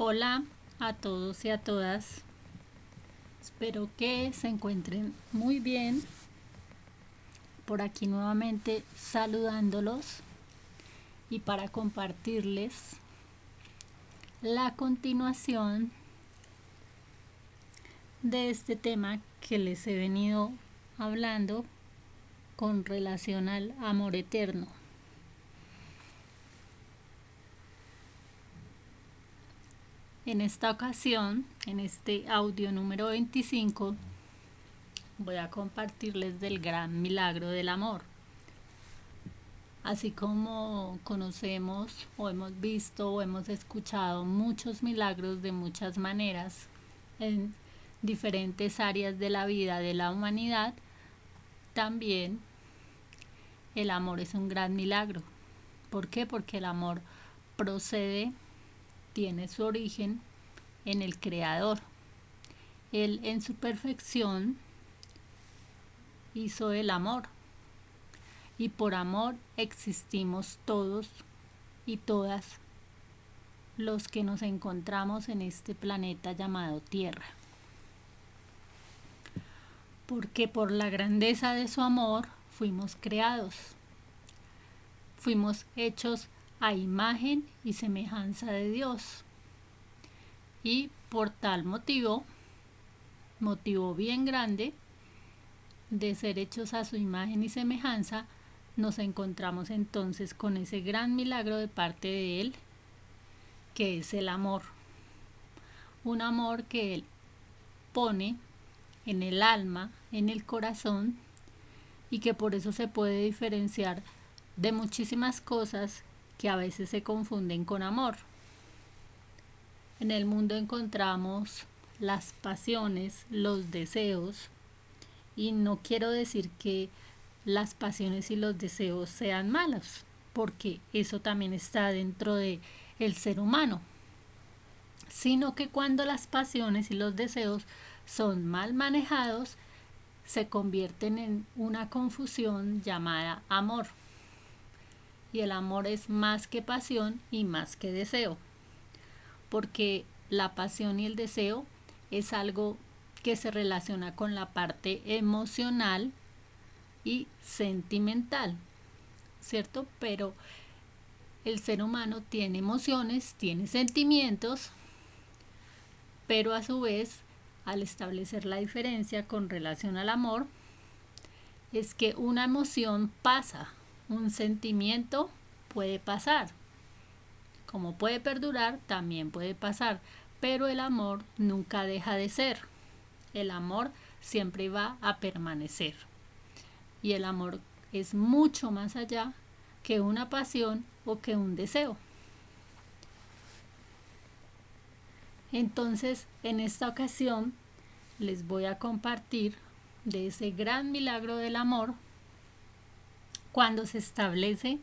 Hola a todos y a todas. Espero que se encuentren muy bien. Por aquí nuevamente saludándolos y para compartirles la continuación de este tema que les he venido hablando con relación al amor eterno. En esta ocasión, en este audio número 25, voy a compartirles del gran milagro del amor. Así como conocemos o hemos visto o hemos escuchado muchos milagros de muchas maneras en diferentes áreas de la vida de la humanidad, también el amor es un gran milagro. ¿Por qué? Porque el amor procede, tiene su origen en el Creador. Él en su perfección hizo el amor. Y por amor existimos todos y todas los que nos encontramos en este planeta llamado Tierra. Porque por la grandeza de su amor fuimos creados. Fuimos hechos a imagen y semejanza de Dios. Y por tal motivo bien grande, de ser hechos a su imagen y semejanza, nos encontramos entonces con ese gran milagro de parte de Él, que es el amor. Un amor que Él pone en el alma, en el corazón, y que por eso se puede diferenciar de muchísimas cosas que a veces se confunden con amor. En el mundo encontramos las pasiones, los deseos, y no quiero decir que las pasiones y los deseos sean malos, porque eso también está dentro de el ser humano, sino que cuando las pasiones y los deseos son mal manejados, se convierten en una confusión llamada amor. Y el amor es más que pasión y más que deseo, porque la pasión y el deseo es algo que se relaciona con la parte emocional y sentimental, ¿cierto? Pero el ser humano tiene emociones, tiene sentimientos, pero a su vez, al establecer la diferencia con relación al amor, es que una emoción pasa, un sentimiento puede pasar, como puede perdurar, también puede pasar, pero el amor nunca deja de ser, el amor siempre va a permanecer, y el amor es mucho más allá que una pasión o que un deseo. Entonces, en esta ocasión les voy a compartir de ese gran milagro del amor cuando se establece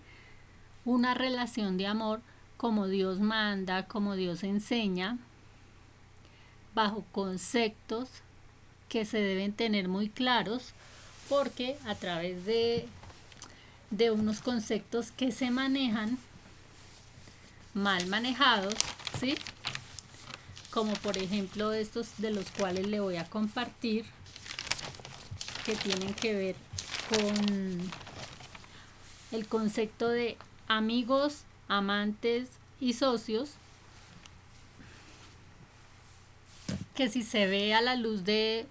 una relación de amor como Dios manda, como Dios enseña, bajo conceptos que se deben tener muy claros, porque a través de unos conceptos que se manejan mal manejados, ¿sí? Como por ejemplo estos de los cuales le voy a compartir, que tienen que ver con el concepto de amigos, amantes y socios, que si se ve a la luz de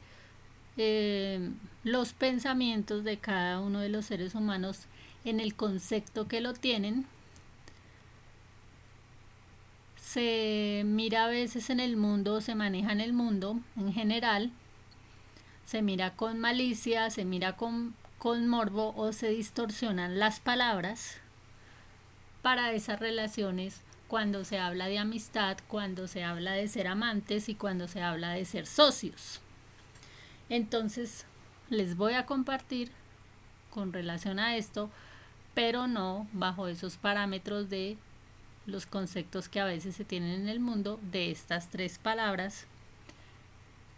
los pensamientos de cada uno de los seres humanos en el concepto que lo tienen, se mira a veces en el mundo, se maneja en el mundo en general, se mira con malicia, se mira con morbo o se distorsionan las palabras para esas relaciones cuando se habla de amistad, cuando se habla de ser amantes y cuando se habla de ser socios. Entonces les voy a compartir con relación a esto, pero no bajo esos parámetros de los conceptos que a veces se tienen en el mundo de estas tres palabras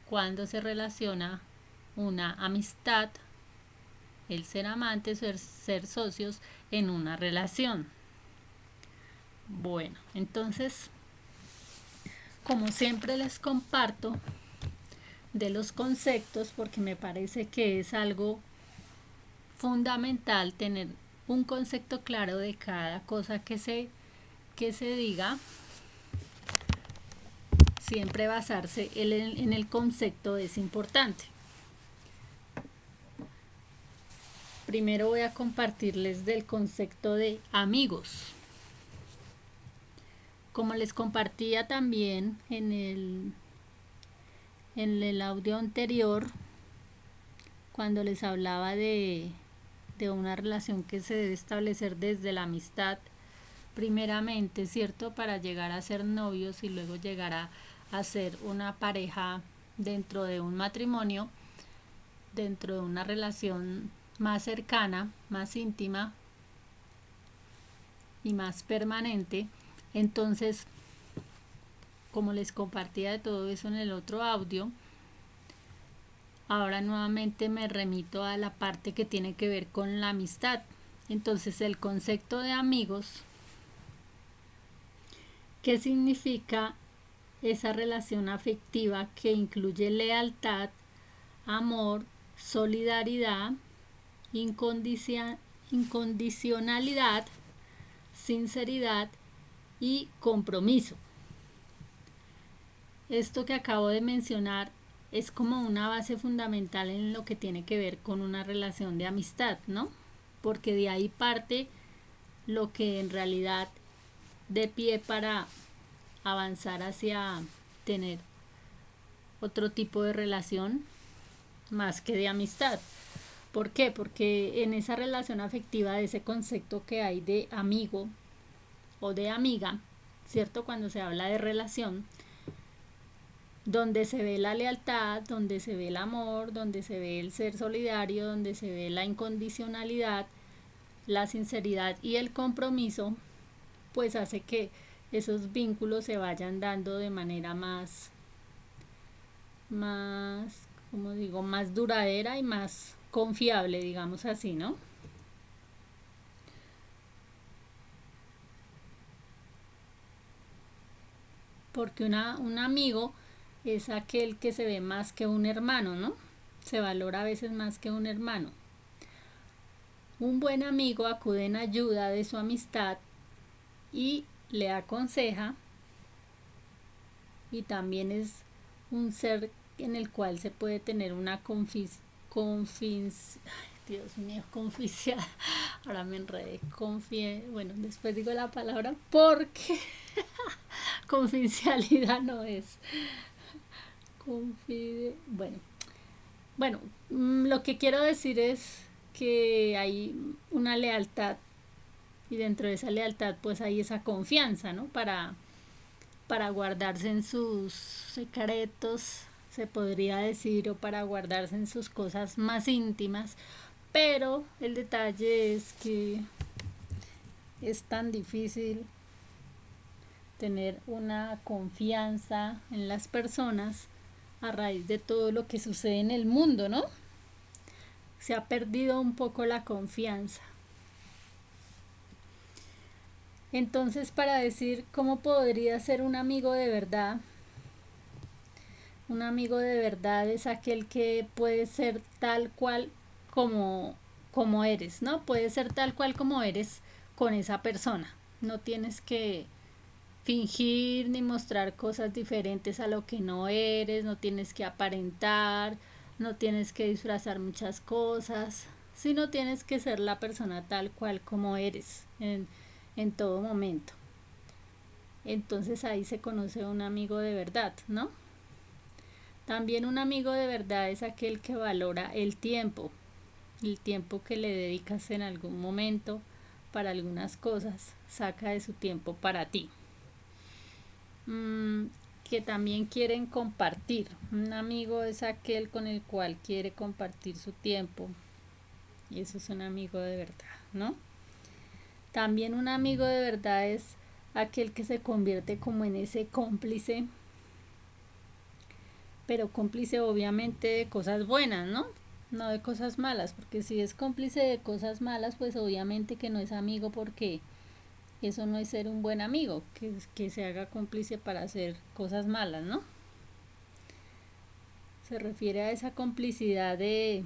cuando se relaciona una amistad, el ser amantes, ser socios en una relación. Bueno, entonces, como siempre les comparto de los conceptos, porque me parece que es algo fundamental tener un concepto claro de cada cosa que se diga, siempre basarse en el concepto es importante. Primero voy a compartirles del concepto de amigos. Como les compartía también en el audio anterior, cuando les hablaba de una relación que se debe establecer desde la amistad, primeramente, ¿cierto? Para llegar a ser novios y luego llegar a ser una pareja dentro de un matrimonio, dentro de una relación más cercana, más íntima y más permanente. Entonces, como les compartía de todo eso en el otro audio, ahora nuevamente me remito a la parte que tiene que ver con la amistad. Entonces, el concepto de amigos, ¿qué significa? Esa relación afectiva que incluye lealtad, amor, solidaridad, incondicionalidad, sinceridad y compromiso. Esto que acabo de mencionar es como una base fundamental en lo que tiene que ver con una relación de amistad, ¿no? Porque de ahí parte lo que en realidad dé pie para avanzar hacia tener otro tipo de relación más que de amistad. ¿Por qué? Porque en esa relación afectiva, ese concepto que hay de amigo o de amiga, ¿cierto? Cuando se habla de relación, donde se ve la lealtad, donde se ve el amor, donde se ve el ser solidario, donde se ve la incondicionalidad, la sinceridad y el compromiso, pues hace que esos vínculos se vayan dando de manera más, como digo, más duradera y más confiable, digamos así, ¿no? Porque un amigo es aquel que se ve más que un hermano, ¿no? Se valora a veces más que un hermano. Un buen amigo acude en ayuda de su amistad y le aconseja, y también es un ser en el cual se puede tener una Dios mío, ahora me enredé, bueno, después digo la palabra porque confidencialidad no es, bueno, lo que quiero decir es que hay una lealtad y dentro de esa lealtad pues hay esa confianza, ¿no? Para guardarse en sus secretos, se podría decir, o para guardarse en sus cosas más íntimas, pero el detalle es que es tan difícil tener una confianza en las personas a raíz de todo lo que sucede en el mundo, ¿no? Se ha perdido un poco la confianza. Entonces, para decir cómo podría ser un amigo de verdad, un amigo de verdad es aquel que puede ser tal cual como eres, ¿no? Puede ser tal cual como eres con esa persona. No tienes que fingir ni mostrar cosas diferentes a lo que no eres, no tienes que aparentar, no tienes que disfrazar muchas cosas, sino tienes que ser la persona tal cual como eres en todo momento. Entonces ahí se conoce un amigo de verdad, ¿no? También un amigo de verdad es aquel que valora el tiempo que le dedicas en algún momento para algunas cosas, saca de su tiempo para ti. Que también quieren compartir. Un amigo es aquel con el cual quiere compartir su tiempo. Y eso es un amigo de verdad, ¿no? También un amigo de verdad es aquel que se convierte como en ese cómplice, pero cómplice obviamente de cosas buenas, ¿no? No de cosas malas, porque si es cómplice de cosas malas, pues obviamente que no es amigo porque Eso no es ser un buen amigo, que se haga cómplice para hacer cosas malas, ¿no? Se refiere a esa complicidad de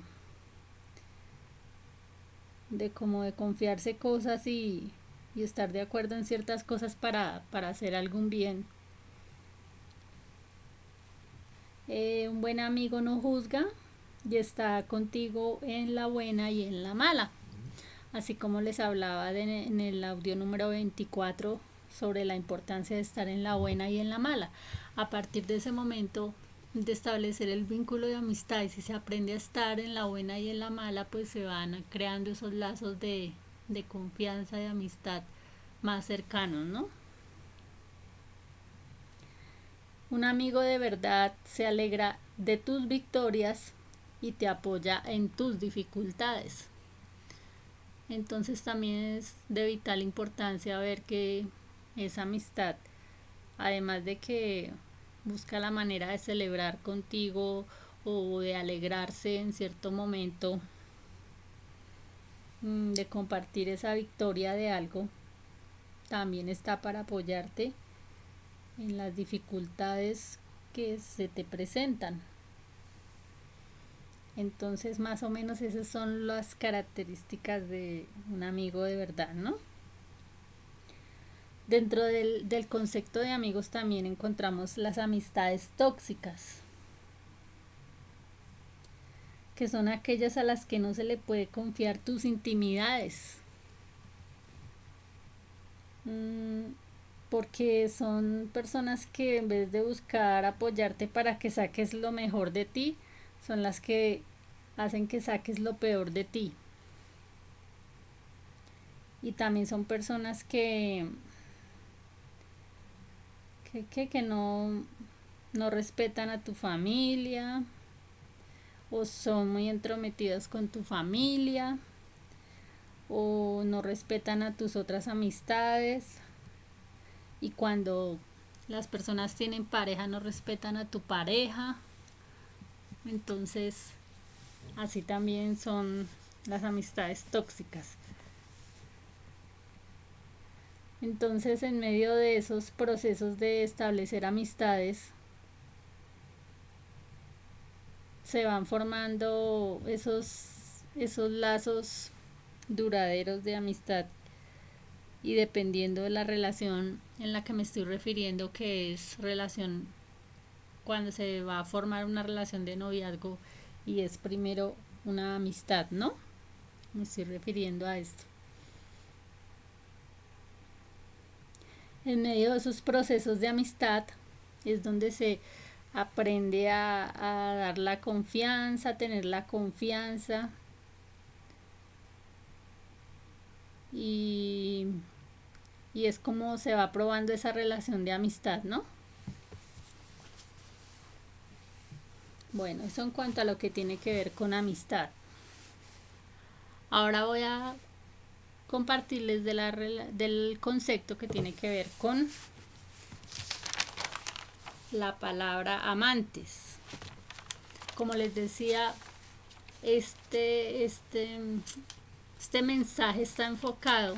como de confiarse cosas y estar de acuerdo en ciertas cosas para hacer algún bien. Un buen amigo no juzga y está contigo en la buena y en la mala. Así como les hablaba en el audio número 24 sobre la importancia de estar en la buena y en la mala. A partir de ese momento de establecer el vínculo de amistad, y si se aprende a estar en la buena y en la mala, pues se van creando esos lazos de confianza, de amistad más cercanos, ¿no? Un amigo de verdad se alegra de tus victorias y te apoya en tus dificultades. Entonces también es de vital importancia ver que esa amistad, además de que busca la manera de celebrar contigo o de alegrarse en cierto momento, de compartir esa victoria de algo, también está para apoyarte en las dificultades que se te presentan. Entonces más o menos esas son las características de un amigo de verdad, ¿no? Dentro del concepto de amigos también encontramos las amistades tóxicas, que son aquellas a las que no se le puede confiar tus intimidades, porque son personas que en vez de buscar apoyarte para que saques lo mejor de ti, son las que hacen que saques lo peor de ti. Y también son personas que no respetan a tu familia o son muy entrometidas con tu familia o no respetan a tus otras amistades, y cuando las personas tienen pareja no respetan a tu pareja. Entonces así también son las amistades tóxicas. Entonces en medio de esos procesos de establecer amistades se van formando esos lazos duraderos de amistad, y dependiendo de la relación en la que me estoy refiriendo, que es relación cuando se va a formar una relación de noviazgo y es primero una amistad, ¿no? Me estoy refiriendo a esto. En medio de esos procesos de amistad es donde se aprende a dar la confianza, a tener la confianza, y es como se va probando esa relación de amistad, ¿no? Bueno, eso en cuanto a lo que tiene que ver con amistad. Ahora voy a compartirles del concepto que tiene que ver con la palabra amantes. Como les decía, este mensaje está enfocado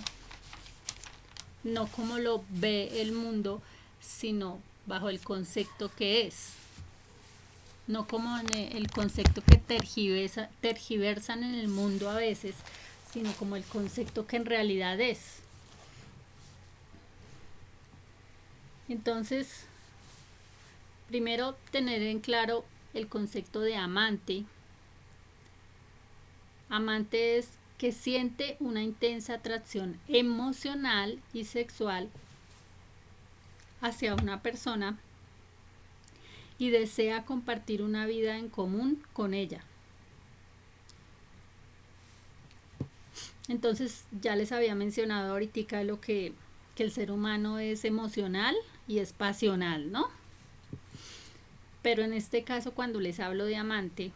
no como lo ve el mundo, sino bajo el concepto que es. No como en el concepto que tergiversan en el mundo a veces, sino como el concepto que en realidad es. Entonces, primero tener en claro el concepto de amante. Amante es que siente una intensa atracción emocional y sexual hacia una persona y desea compartir una vida en común con ella. Entonces ya les había mencionado ahorita lo que el ser humano es emocional y es pasional, ¿no? Pero en este caso, cuando les hablo de amante,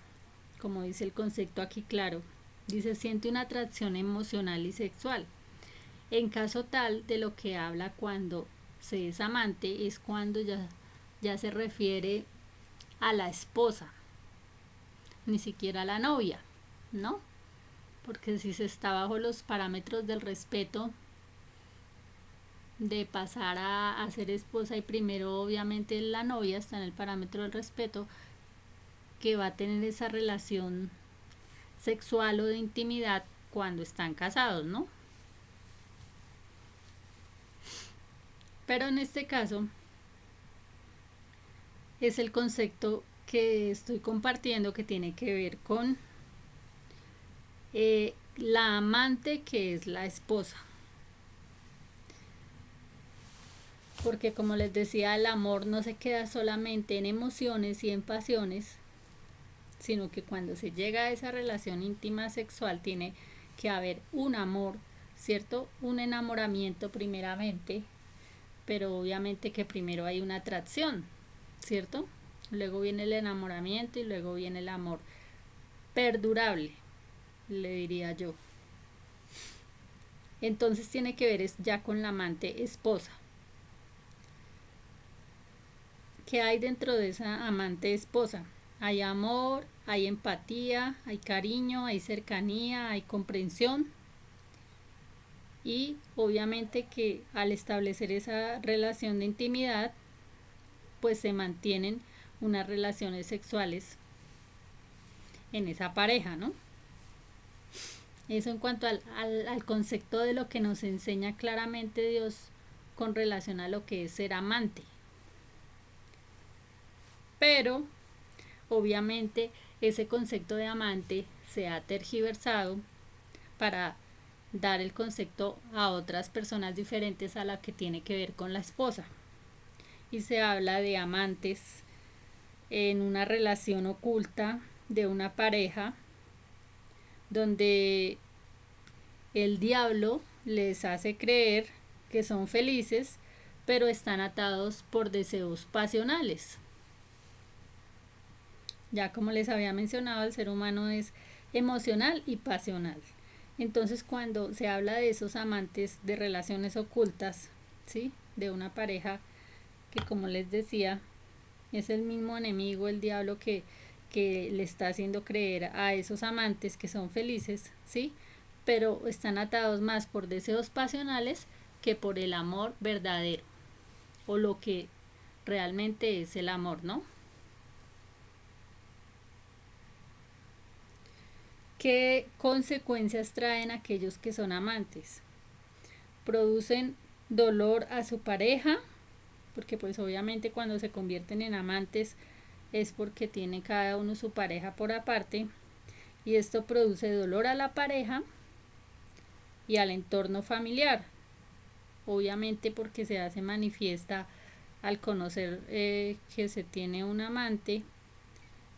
como dice el concepto aquí claro, dice siente una atracción emocional y sexual. En caso tal de lo que habla cuando se es amante es cuando ya se refiere a la esposa, ni siquiera a la novia, ¿no? Porque si se está bajo los parámetros del respeto, de pasar a ser esposa y primero obviamente la novia está en el parámetro del respeto, que va a tener esa relación sexual o de intimidad cuando están casados, ¿no? Pero en este caso es el concepto que estoy compartiendo que tiene que ver con la amante, que es la esposa. Porque como les decía, el amor no se queda solamente en emociones y en pasiones, sino que cuando se llega a esa relación íntima sexual tiene que haber un amor, ¿cierto? Un enamoramiento primeramente, pero obviamente que primero hay una atracción, ¿cierto? Luego viene el enamoramiento y luego viene el amor perdurable, le diría yo. Entonces tiene que ver ya con la amante esposa. ¿Qué hay dentro de esa amante esposa? Hay amor, hay empatía, hay cariño, hay cercanía, hay comprensión. Y obviamente que al establecer esa relación de intimidad, pues se mantienen unas relaciones sexuales en esa pareja, ¿no? Eso en cuanto al concepto de lo que nos enseña claramente Dios con relación a lo que es ser amante. Pero obviamente ese concepto de amante se ha tergiversado para dar el concepto a otras personas diferentes a la que tiene que ver con la esposa. Y se habla de amantes en una relación oculta de una pareja donde el diablo les hace creer que son felices, pero están atados por deseos pasionales. Ya como les había mencionado, el ser humano es emocional y pasional. Entonces cuando se habla de esos amantes de relaciones ocultas, ¿sí? De una pareja que, como les decía, es el mismo enemigo, el diablo, que le está haciendo creer a esos amantes que son felices, ¿sí? Pero están atados más por deseos pasionales que por el amor verdadero o lo que realmente es el amor, ¿no? ¿Qué consecuencias traen aquellos que son amantes? Producen dolor a su pareja, porque pues obviamente cuando se convierten en amantes es porque tiene cada uno su pareja por aparte, y esto produce dolor a la pareja y al entorno familiar, obviamente porque se hace manifiesta al conocer que se tiene un amante.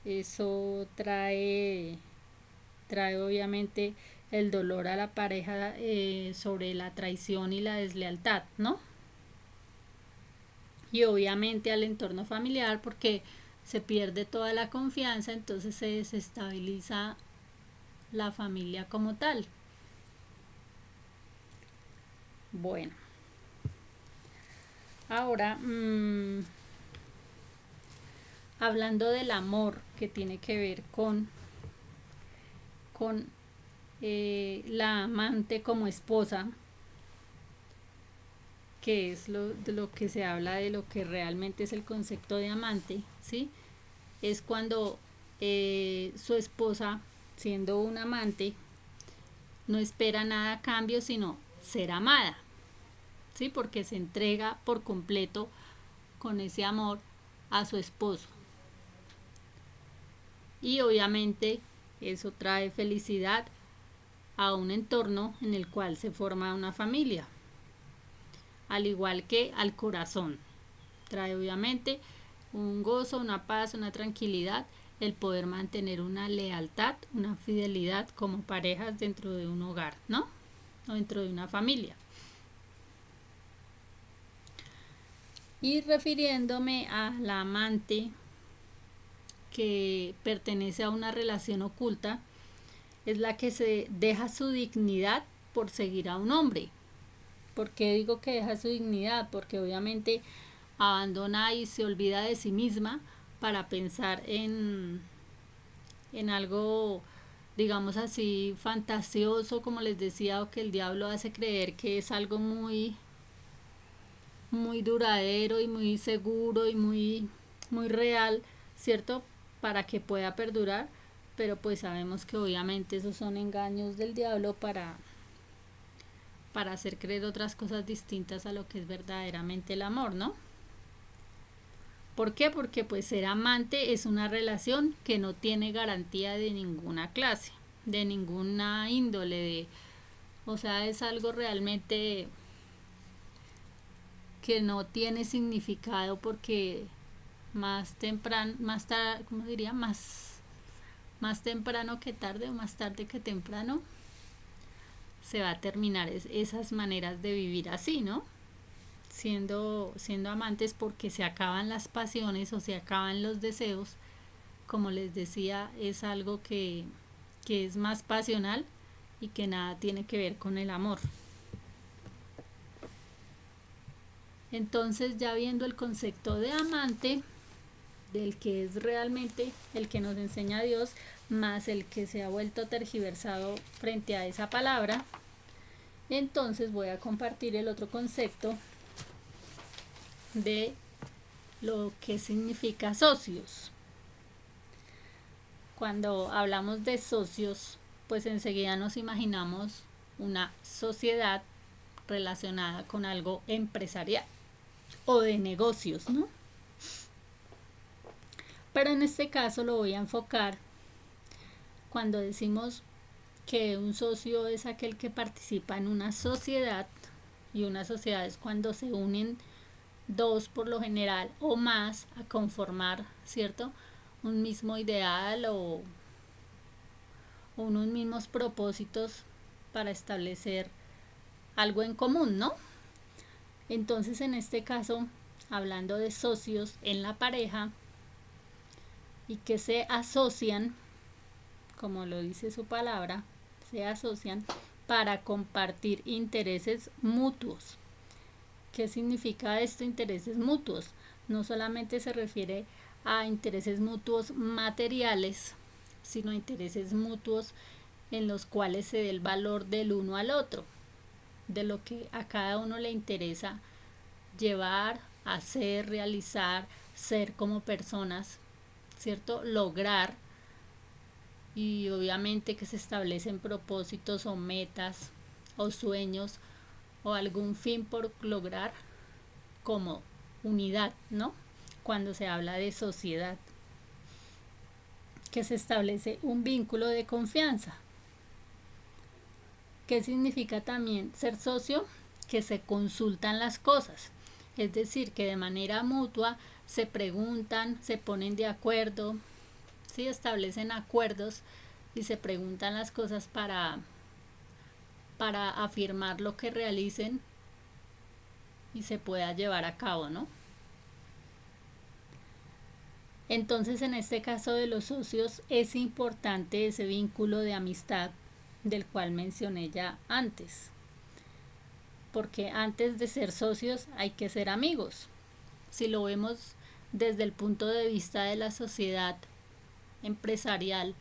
Eso trae obviamente el dolor a la pareja sobre la traición y la deslealtad, ¿no? Y obviamente al entorno familiar porque se pierde toda la confianza, entonces se desestabiliza la familia como tal. Bueno, ahora hablando del amor que tiene que ver con la amante como esposa, que es de lo que se habla de lo que realmente es el concepto de amante, ¿sí? Es cuando su esposa, siendo un amante, no espera nada a cambio, sino ser amada, ¿sí? Porque se entrega por completo con ese amor a su esposo. Y obviamente eso trae felicidad a un entorno en el cual se forma una familia, al igual que al corazón. Trae obviamente un gozo, una paz, una tranquilidad, el poder mantener una lealtad, una fidelidad como parejas dentro de un hogar, ¿no? O dentro de una familia. Y refiriéndome a la amante que pertenece a una relación oculta, es la que se deja su dignidad por seguir a un hombre. ¿Por qué digo que deja su dignidad? Porque obviamente abandona y se olvida de sí misma para pensar en algo, digamos así, fantasioso, como les decía, o que el diablo hace creer que es algo muy, muy duradero y muy seguro y muy real, ¿cierto? Para que pueda perdurar, pero pues sabemos que obviamente esos son engaños del diablo para hacer creer otras cosas distintas a lo que es verdaderamente el amor, ¿no? ¿Por qué? Porque pues ser amante es una relación que no tiene garantía de ninguna clase, de ninguna índole, o sea, es algo realmente que no tiene significado porque más temprano, más tarde, ¿cómo diría? Más temprano que tarde o más tarde que temprano se va a terminar esas maneras de vivir así, ¿no? Siendo amantes porque se acaban las pasiones o se acaban los deseos. Como les decía, es algo que es más pasional y que nada tiene que ver con el amor. Entonces, ya viendo el concepto de amante, del que es realmente el que nos enseña Dios, más el que se ha vuelto tergiversado frente a esa palabra, entonces voy a compartir el otro concepto de lo que significa socios. Cuando hablamos de socios, pues enseguida nos imaginamos una sociedad relacionada con algo empresarial o de negocios, ¿no? Pero en este caso lo voy a enfocar cuando decimos que un socio es aquel que participa en una sociedad, y una sociedad es cuando se unen dos por lo general o más a conformar, ¿cierto? Un mismo ideal o unos mismos propósitos para establecer algo en común, ¿no? Entonces, en este caso, hablando de socios en la pareja y que se asocian, como lo dice su palabra, se asocian para compartir intereses mutuos. ¿Qué significa esto? Intereses mutuos. No solamente se refiere a intereses mutuos materiales, sino a intereses mutuos en los cuales se dé el valor del uno al otro, de lo que a cada uno le interesa llevar, hacer, realizar, ser como personas, ¿cierto? Lograr, y obviamente que se establecen propósitos o metas o sueños o algún fin por lograr como unidad, ¿no? Cuando se habla de sociedad, que se establece un vínculo de confianza. ¿Qué significa también ser socio? Que se consultan las cosas, es decir, que de manera mutua se preguntan, se ponen de acuerdo, ¿sí? Establecen acuerdos y se preguntan las cosas para afirmar lo que realicen y se pueda llevar a cabo, ¿no? Entonces, en este caso de los socios es importante ese vínculo de amistad del cual mencioné ya antes, porque antes de ser socios hay que ser amigos. Si lo vemos desde el punto de vista de la sociedad empresarial,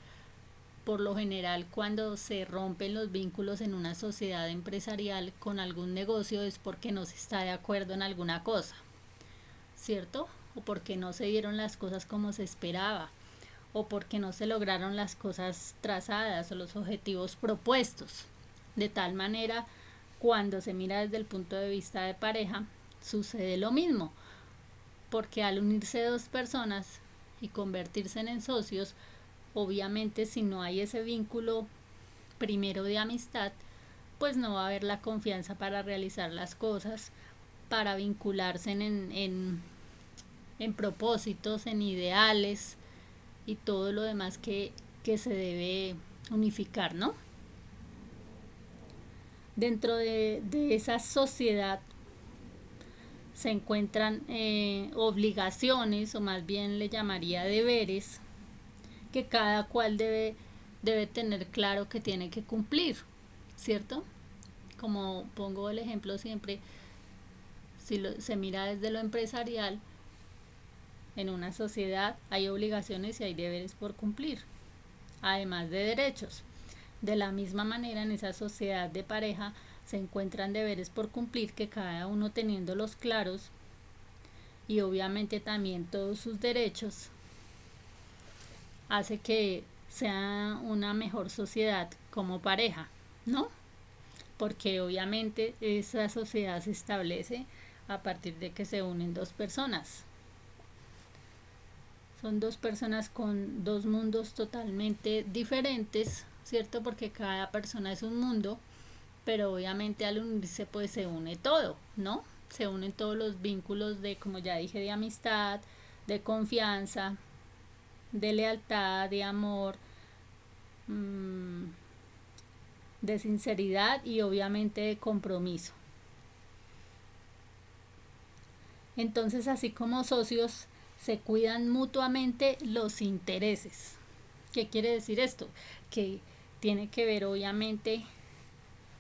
por lo general cuando se rompen los vínculos en una sociedad empresarial con algún negocio es porque no se está de acuerdo en alguna cosa, ¿cierto? O porque no se dieron las cosas como se esperaba, o porque no se lograron las cosas trazadas o los objetivos propuestos. De tal manera, cuando se mira desde el punto de vista de pareja, sucede lo mismo, porque al unirse dos personas y convertirse en socios, obviamente si no hay ese vínculo primero de amistad, pues no va a haber la confianza para realizar las cosas, para vincularse en propósitos, en ideales y todo lo demás que se debe unificar, ¿no? Dentro de esa sociedad se encuentran obligaciones, o más bien le llamaría deberes, que cada cual debe tener claro que tiene que cumplir, ¿cierto? Como pongo el ejemplo siempre, si se mira desde lo empresarial, en una sociedad hay obligaciones y hay deberes por cumplir, además de derechos. De la misma manera, en esa sociedad de pareja se encuentran deberes por cumplir, que cada uno teniéndolos claros y obviamente también todos sus derechos, hace que sea una mejor sociedad como pareja, ¿no? Porque obviamente esa sociedad se establece a partir de que se unen dos personas. Son dos personas con dos mundos totalmente diferentes, ¿cierto? Porque cada persona es un mundo, pero obviamente al unirse pues se une todo, ¿no? Se unen todos los vínculos de, como ya dije, de amistad, de confianza, de lealtad, de amor, de sinceridad y obviamente de compromiso. Entonces, así como socios, se cuidan mutuamente los intereses. ¿Qué quiere decir esto? Que tiene que ver obviamente,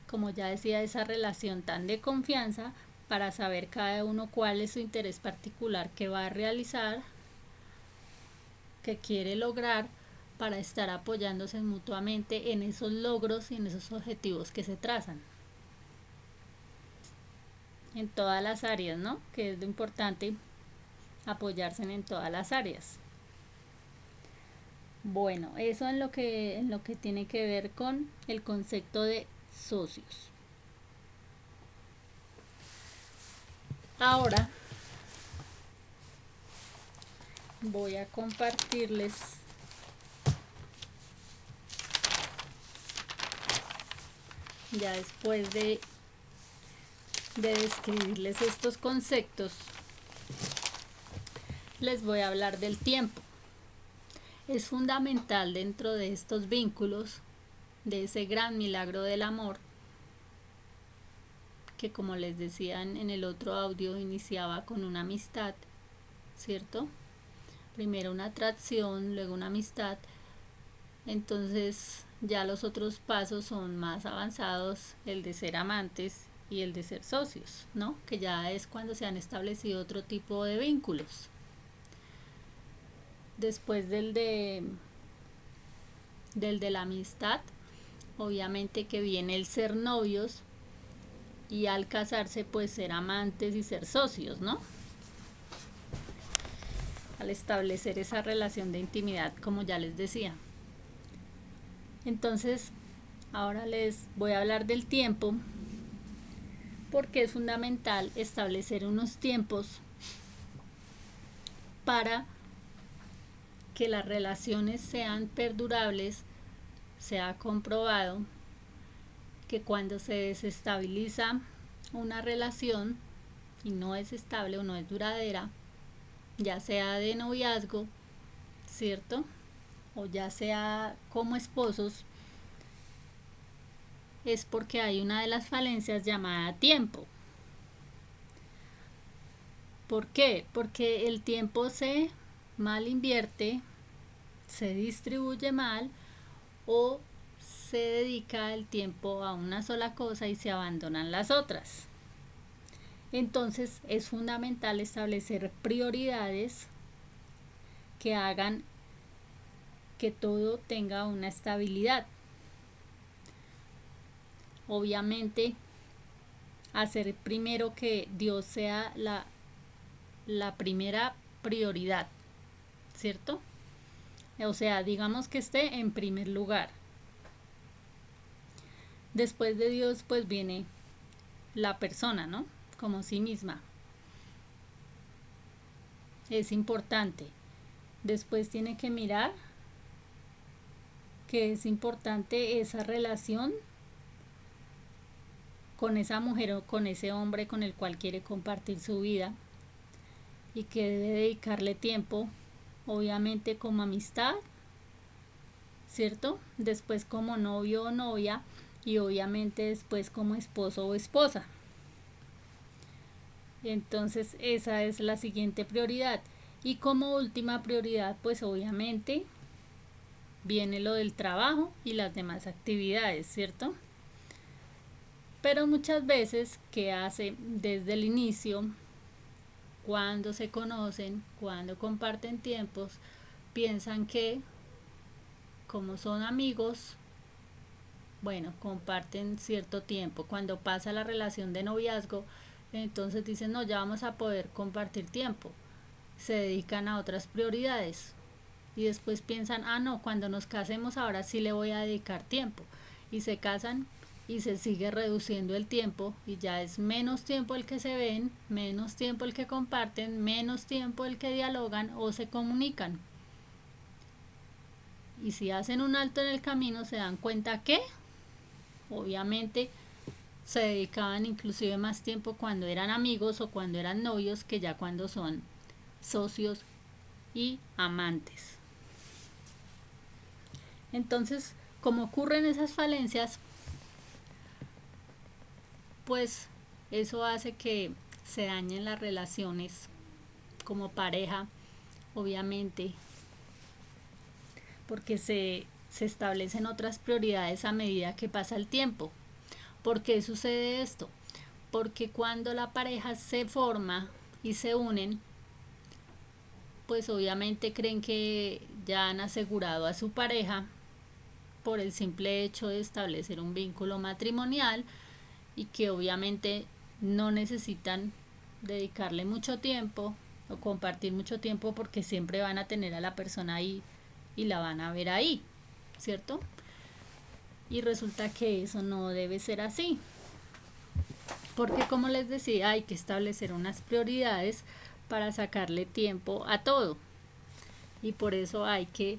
como ya decía, esa relación tan de confianza para saber cada uno cuál es su interés particular que va a realizar, que quiere lograr, para estar apoyándose mutuamente en esos logros y en esos objetivos que se trazan. En todas las áreas, ¿no? Que es lo importante, apoyarse en todas las áreas. Bueno, eso en lo que tiene que ver con el concepto de socios. Ahora voy a compartirles ya después de describirles estos conceptos, les voy a hablar del tiempo. Es fundamental dentro de estos vínculos, de ese gran milagro del amor, que como les decía en el otro audio, iniciaba con una amistad, ¿cierto? Primero una atracción, luego una amistad. Entonces ya los otros pasos son más avanzados, el de ser amantes y el de ser socios, ¿no? Que ya es cuando se han establecido otro tipo de vínculos. Después del de la amistad, obviamente que viene el ser novios, y al casarse pues ser amantes y ser socios, ¿no? Al establecer esa relación de intimidad, como ya les decía. Entonces, ahora les voy a hablar del tiempo, porque es fundamental establecer unos tiempos para que las relaciones sean perdurables. Se ha comprobado que cuando se desestabiliza una relación y no es estable o no es duradera, ya sea de noviazgo, ¿cierto? O ya sea como esposos, es porque hay una de las falencias llamada tiempo. ¿Por qué? Porque el tiempo se mal invierte, se distribuye mal, o se dedica el tiempo a una sola cosa y se abandonan las otras. Entonces es fundamental establecer prioridades que hagan que todo tenga una estabilidad. Obviamente, hacer primero que Dios sea la primera prioridad, ¿cierto? O sea, digamos que esté en primer lugar. Después de Dios, pues viene la persona, ¿no? Como sí misma. Es importante. Después tiene que mirar que es importante esa relación con esa mujer o con ese hombre con el cual quiere compartir su vida, y que debe dedicarle tiempo, obviamente como amistad, ¿cierto? Después como novio o novia, y obviamente después como esposo o esposa. Entonces esa es la siguiente prioridad. Y como última prioridad, pues obviamente viene lo del trabajo y las demás actividades, ¿cierto? Pero muchas veces, ¿qué hace desde el inicio? Cuando se conocen, cuando comparten tiempos, piensan que como son amigos, bueno, comparten cierto tiempo. Cuando pasa la relación de noviazgo, entonces dicen, no, ya vamos a poder compartir tiempo. Se dedican a otras prioridades. Y después piensan, ah, no, cuando nos casemos ahora sí le voy a dedicar tiempo. Y se casan y se sigue reduciendo el tiempo y ya es menos tiempo el que se ven, menos tiempo el que comparten, menos tiempo el que dialogan o se comunican. Y si hacen un alto en el camino se dan cuenta que obviamente se dedicaban inclusive más tiempo cuando eran amigos o cuando eran novios que ya cuando son socios y amantes. Entonces, como ocurren esas falencias, pues eso hace que se dañen las relaciones como pareja, obviamente, porque se establecen otras prioridades a medida que pasa el tiempo. ¿Por qué sucede esto? Porque cuando la pareja se forma y se unen, pues obviamente creen que ya han asegurado a su pareja por el simple hecho de establecer un vínculo matrimonial y que obviamente no necesitan dedicarle mucho tiempo o compartir mucho tiempo porque siempre van a tener a la persona ahí y la van a ver ahí, ¿cierto? Y resulta que eso no debe ser así, porque como les decía, hay que establecer unas prioridades para sacarle tiempo a todo y por eso hay que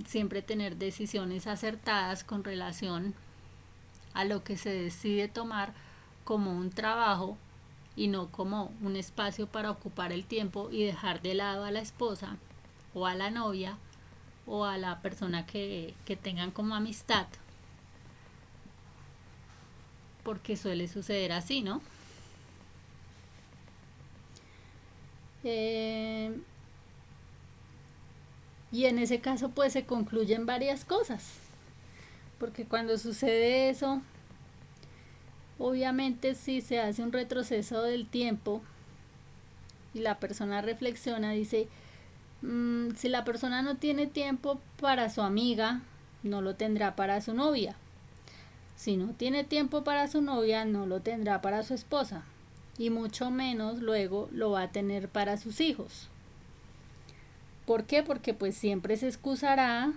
siempre tener decisiones acertadas con relación a lo que se decide tomar como un trabajo y no como un espacio para ocupar el tiempo y dejar de lado a la esposa o a la novia o a la persona que tengan como amistad, porque suele suceder así, ¿no? Y en ese caso pues se concluyen varias cosas, porque cuando sucede eso, obviamente si se hace un retroceso del tiempo y la persona reflexiona, dice, si la persona no tiene tiempo para su amiga, no lo tendrá para su novia. Si no tiene tiempo para su novia, no lo tendrá para su esposa. Y mucho menos luego lo va a tener para sus hijos. ¿Por qué? Porque pues siempre se excusará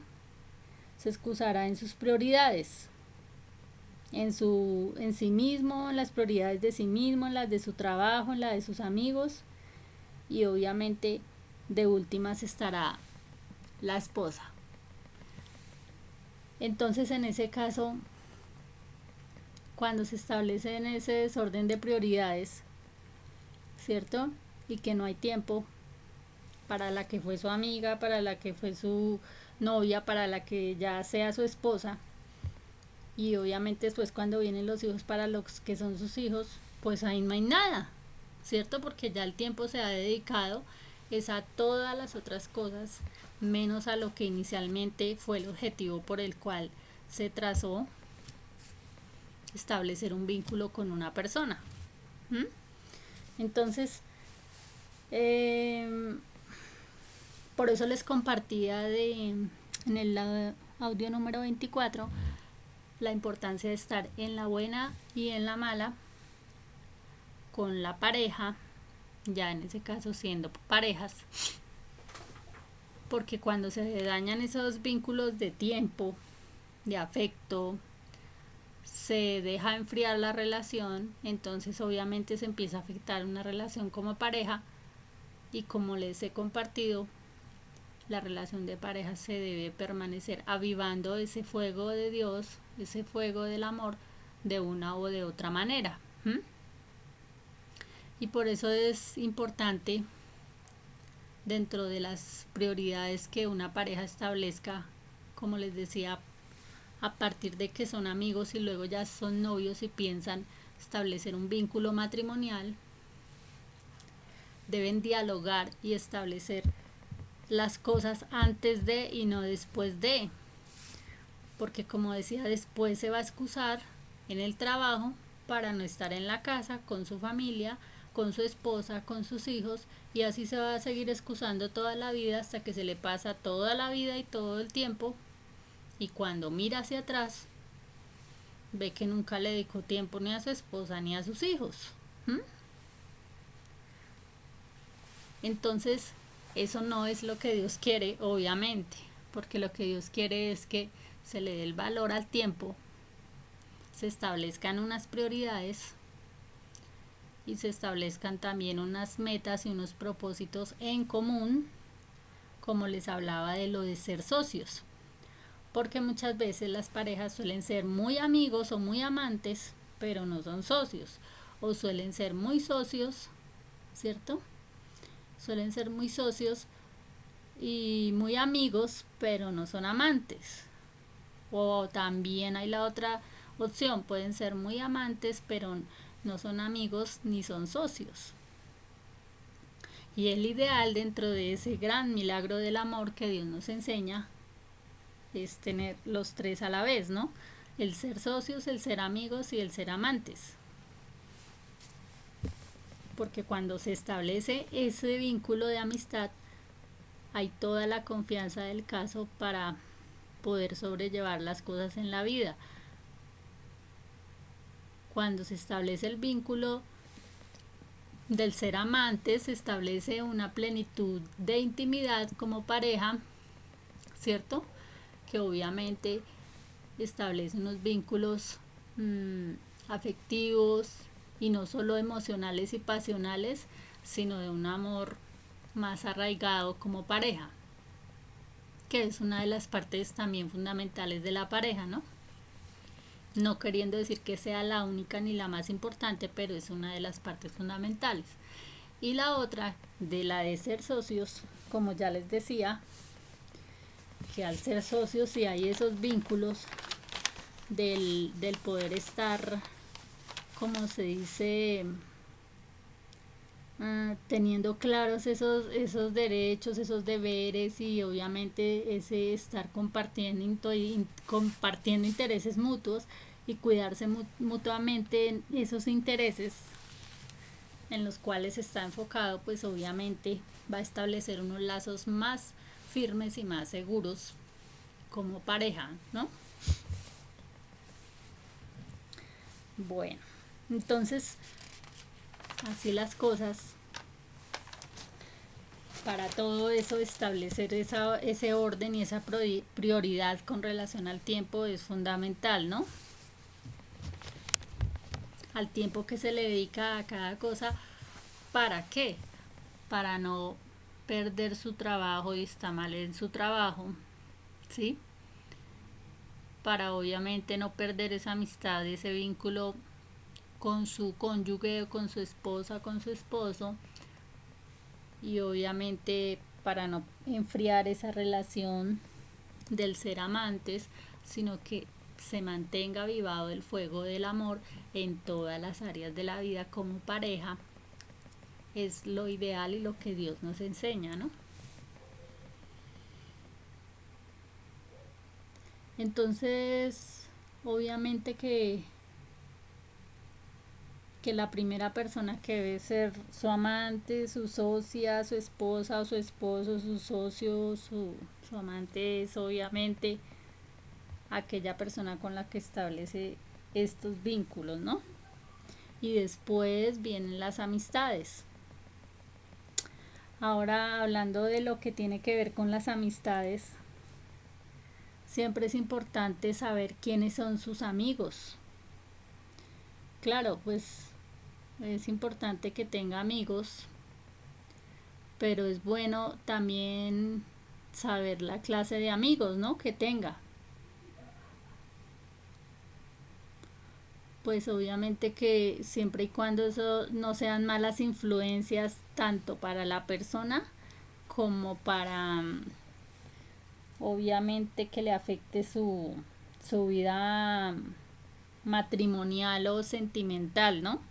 en sus prioridades. En sí mismo, en las prioridades de sí mismo, en las de su trabajo, en las de sus amigos. Y obviamente de últimas estará la esposa. Entonces en ese caso, cuando se establece en ese desorden de prioridades, ¿cierto? Y que no hay tiempo para la que fue su amiga, para la que fue su novia, para la que ya sea su esposa. Y obviamente después cuando vienen los hijos para los que son sus hijos, pues ahí no hay nada, ¿cierto? Porque ya el tiempo se ha dedicado es a todas las otras cosas, menos a lo que inicialmente fue el objetivo por el cual se trazó establecer un vínculo con una persona. Entonces, por eso les compartía en el audio número 24 la importancia de estar en la buena y en la mala con la pareja, ya en ese caso siendo parejas, porque cuando se dañan esos vínculos de tiempo, de afecto, se deja enfriar la relación, entonces obviamente se empieza a afectar una relación como pareja y como les he compartido, la relación de pareja se debe permanecer avivando ese fuego de Dios, ese fuego del amor de una o de otra manera. Y por eso es importante dentro de las prioridades que una pareja establezca, como les decía, a partir de que son amigos y luego ya son novios y piensan establecer un vínculo matrimonial, deben dialogar y establecer las cosas antes de y no después de, porque como decía, después se va a excusar en el trabajo para no estar en la casa con su familia, con su esposa, con sus hijos, y así se va a seguir excusando toda la vida hasta que se le pasa toda la vida y todo el tiempo, y cuando mira hacia atrás ve que nunca le dedicó tiempo ni a su esposa ni a sus hijos. ¿Mm? Entonces, eso no es lo que Dios quiere, obviamente, porque lo que Dios quiere es que se le dé el valor al tiempo, se establezcan unas prioridades y se establezcan también unas metas y unos propósitos en común, como les hablaba de lo de ser socios, porque muchas veces las parejas suelen ser muy amigos o muy amantes, pero no son socios, o suelen ser muy socios, ¿cierto? Suelen ser muy socios y muy amigos, pero no son amantes. O también hay la otra opción, pueden ser muy amantes, pero no son amigos ni son socios. Y el ideal dentro de ese gran milagro del amor que Dios nos enseña es tener los tres a la vez, ¿no? El ser socios, el ser amigos y el ser amantes. Porque cuando se establece ese vínculo de amistad, hay toda la confianza del caso para poder sobrellevar las cosas en la vida. Cuando se establece el vínculo del ser amante, se establece una plenitud de intimidad como pareja, ¿cierto? Que obviamente establece unos vínculos afectivos y no solo emocionales y pasionales, sino de un amor más arraigado como pareja, que es una de las partes también fundamentales de la pareja, ¿no? No queriendo decir que sea la única ni la más importante, pero es una de las partes fundamentales. Y la otra, de la de ser socios, como ya les decía, que al ser socios sí hay esos vínculos del poder estar, como se dice, teniendo claros esos derechos, esos deberes y obviamente ese estar compartiendo intereses mutuos y cuidarse mutuamente en esos intereses en los cuales está enfocado, pues obviamente va a establecer unos lazos más firmes y más seguros como pareja, ¿no? Bueno, entonces así las cosas. Para todo eso, establecer ese orden y esa prioridad con relación al tiempo es fundamental, ¿no? Al tiempo que se le dedica a cada cosa. ¿Para qué? Para no perder su trabajo y está mal en su trabajo, ¿sí? Para obviamente no perder esa amistad, ese vínculo con su cónyuge, con su esposa, con su esposo, y obviamente para no enfriar esa relación del ser amantes, sino que se mantenga avivado el fuego del amor en todas las áreas de la vida como pareja. Es lo ideal y lo que Dios nos enseña, ¿no? Entonces, obviamente que la primera persona que debe ser su amante, su socia, su esposa o su esposo, su socio, su amante es obviamente aquella persona con la que establece estos vínculos, ¿no? Y después vienen las amistades. Ahora hablando de lo que tiene que ver con las amistades, siempre es importante saber quiénes son sus amigos. Claro, pues es importante que tenga amigos, pero es bueno también saber la clase de amigos, ¿no? Que tenga. Pues obviamente que siempre y cuando eso no sean malas influencias tanto para la persona como para obviamente que le afecte su vida matrimonial o sentimental, ¿no?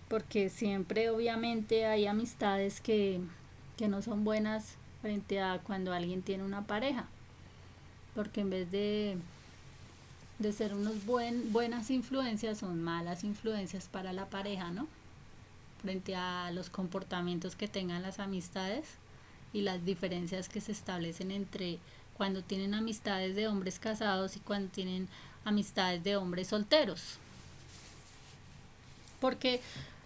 Porque siempre obviamente hay amistades que no son buenas frente a cuando alguien tiene una pareja, porque en vez de ser buenas influencias, son malas influencias para la pareja, ¿no? Frente a los comportamientos que tengan las amistades y las diferencias que se establecen entre cuando tienen amistades de hombres casados y cuando tienen amistades de hombres solteros, porque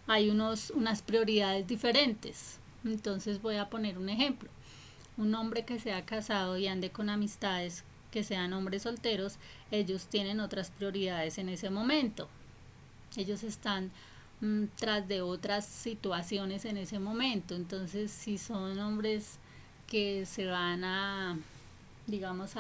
hay unas prioridades diferentes. Entonces voy a poner un ejemplo. Un hombre que sea casado y ande con amistades que sean hombres solteros, ellos tienen otras prioridades en ese momento. Ellos están tras de otras situaciones en ese momento. Entonces, si son hombres que se van a, digamos,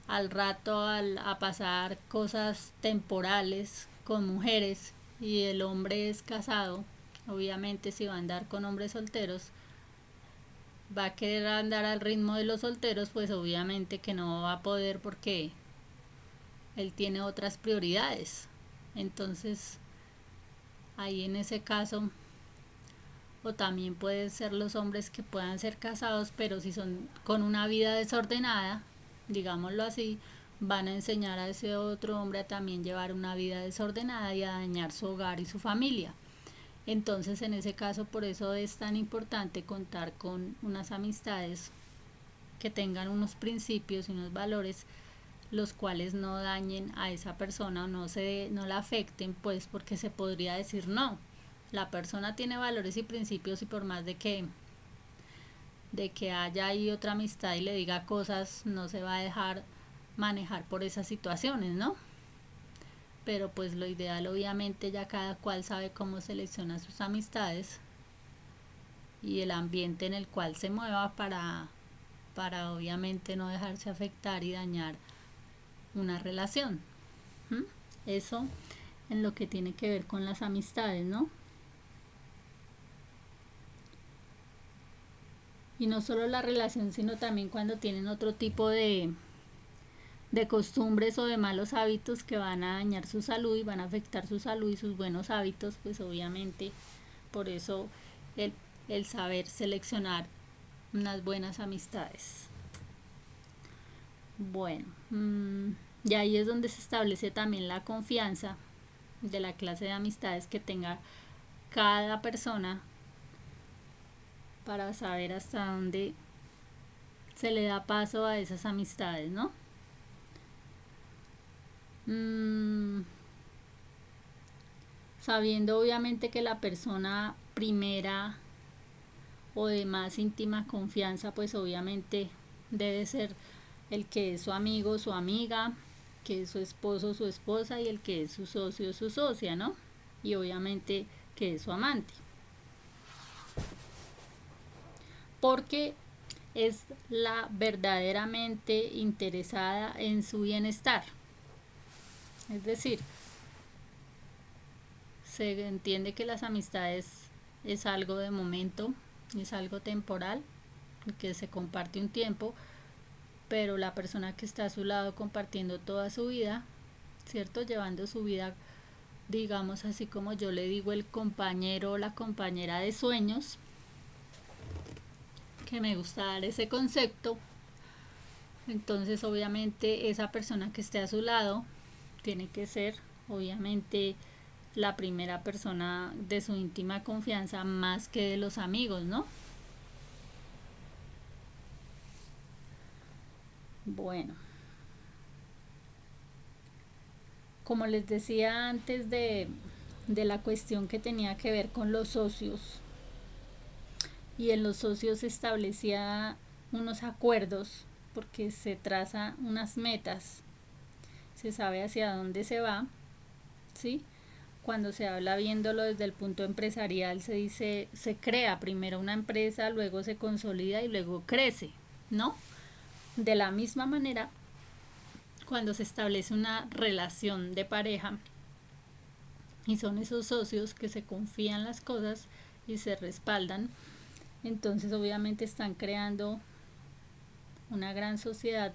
al rato a pasar cosas temporales con mujeres y el hombre es casado, obviamente si va a andar con hombres solteros, va a querer andar al ritmo de los solteros, pues obviamente que no va a poder porque él tiene otras prioridades. Entonces, ahí en ese caso, o también pueden ser los hombres que puedan ser casados, pero si son con una vida desordenada, digámoslo así, van a enseñar a ese otro hombre a también llevar una vida desordenada y a dañar su hogar y su familia. Entonces, en ese caso, por eso es tan importante contar con unas amistades que tengan unos principios y unos valores los cuales no dañen a esa persona o no la afecten, pues porque se podría decir no. La persona tiene valores y principios y por más de que haya ahí otra amistad y le diga cosas, no se va a dejar manejar por esas situaciones, ¿no? Pero pues lo ideal obviamente ya cada cual sabe cómo selecciona sus amistades y el ambiente en el cual se mueva para obviamente no dejarse afectar y dañar una relación. ¿Mm? Eso en lo que tiene que ver con las amistades, ¿no? Y no solo la relación, sino también cuando tienen otro tipo de costumbres o de malos hábitos que van a dañar su salud y van a afectar su salud y sus buenos hábitos, pues obviamente por eso el, el saber seleccionar unas buenas amistades. Bueno, y ahí es donde se establece también la confianza de la clase de amistades que tenga cada persona para saber hasta dónde se le da paso a esas amistades, ¿no? Sabiendo obviamente que la persona primera o de más íntima confianza, pues obviamente debe ser el que es su amigo, su amiga, que es su esposo, su esposa y el que es su socio, su socia, ¿no? Y obviamente que es su amante. Porque es la verdaderamente interesada en su bienestar. Es decir, se entiende que las amistades es algo de momento, es algo temporal, que se comparte un tiempo, pero la persona que está a su lado compartiendo toda su vida, ¿cierto? Llevando su vida, digamos así como yo le digo, el compañero o la compañera de sueños, que me gusta dar ese concepto. Entonces obviamente esa persona que esté a su lado tiene que ser obviamente la primera persona de su íntima confianza más que de los amigos, ¿no? Bueno, como les decía antes de la cuestión que tenía que ver con los socios, y en los socios se establecía unos acuerdos porque se traza unas metas, se sabe hacia dónde se va, ¿sí? Cuando se habla viéndolo desde el punto empresarial, se dice, se crea primero una empresa, luego se consolida y luego crece, ¿no? De la misma manera, cuando se establece una relación de pareja y son esos socios que se confían las cosas y se respaldan, entonces obviamente están creando una gran sociedad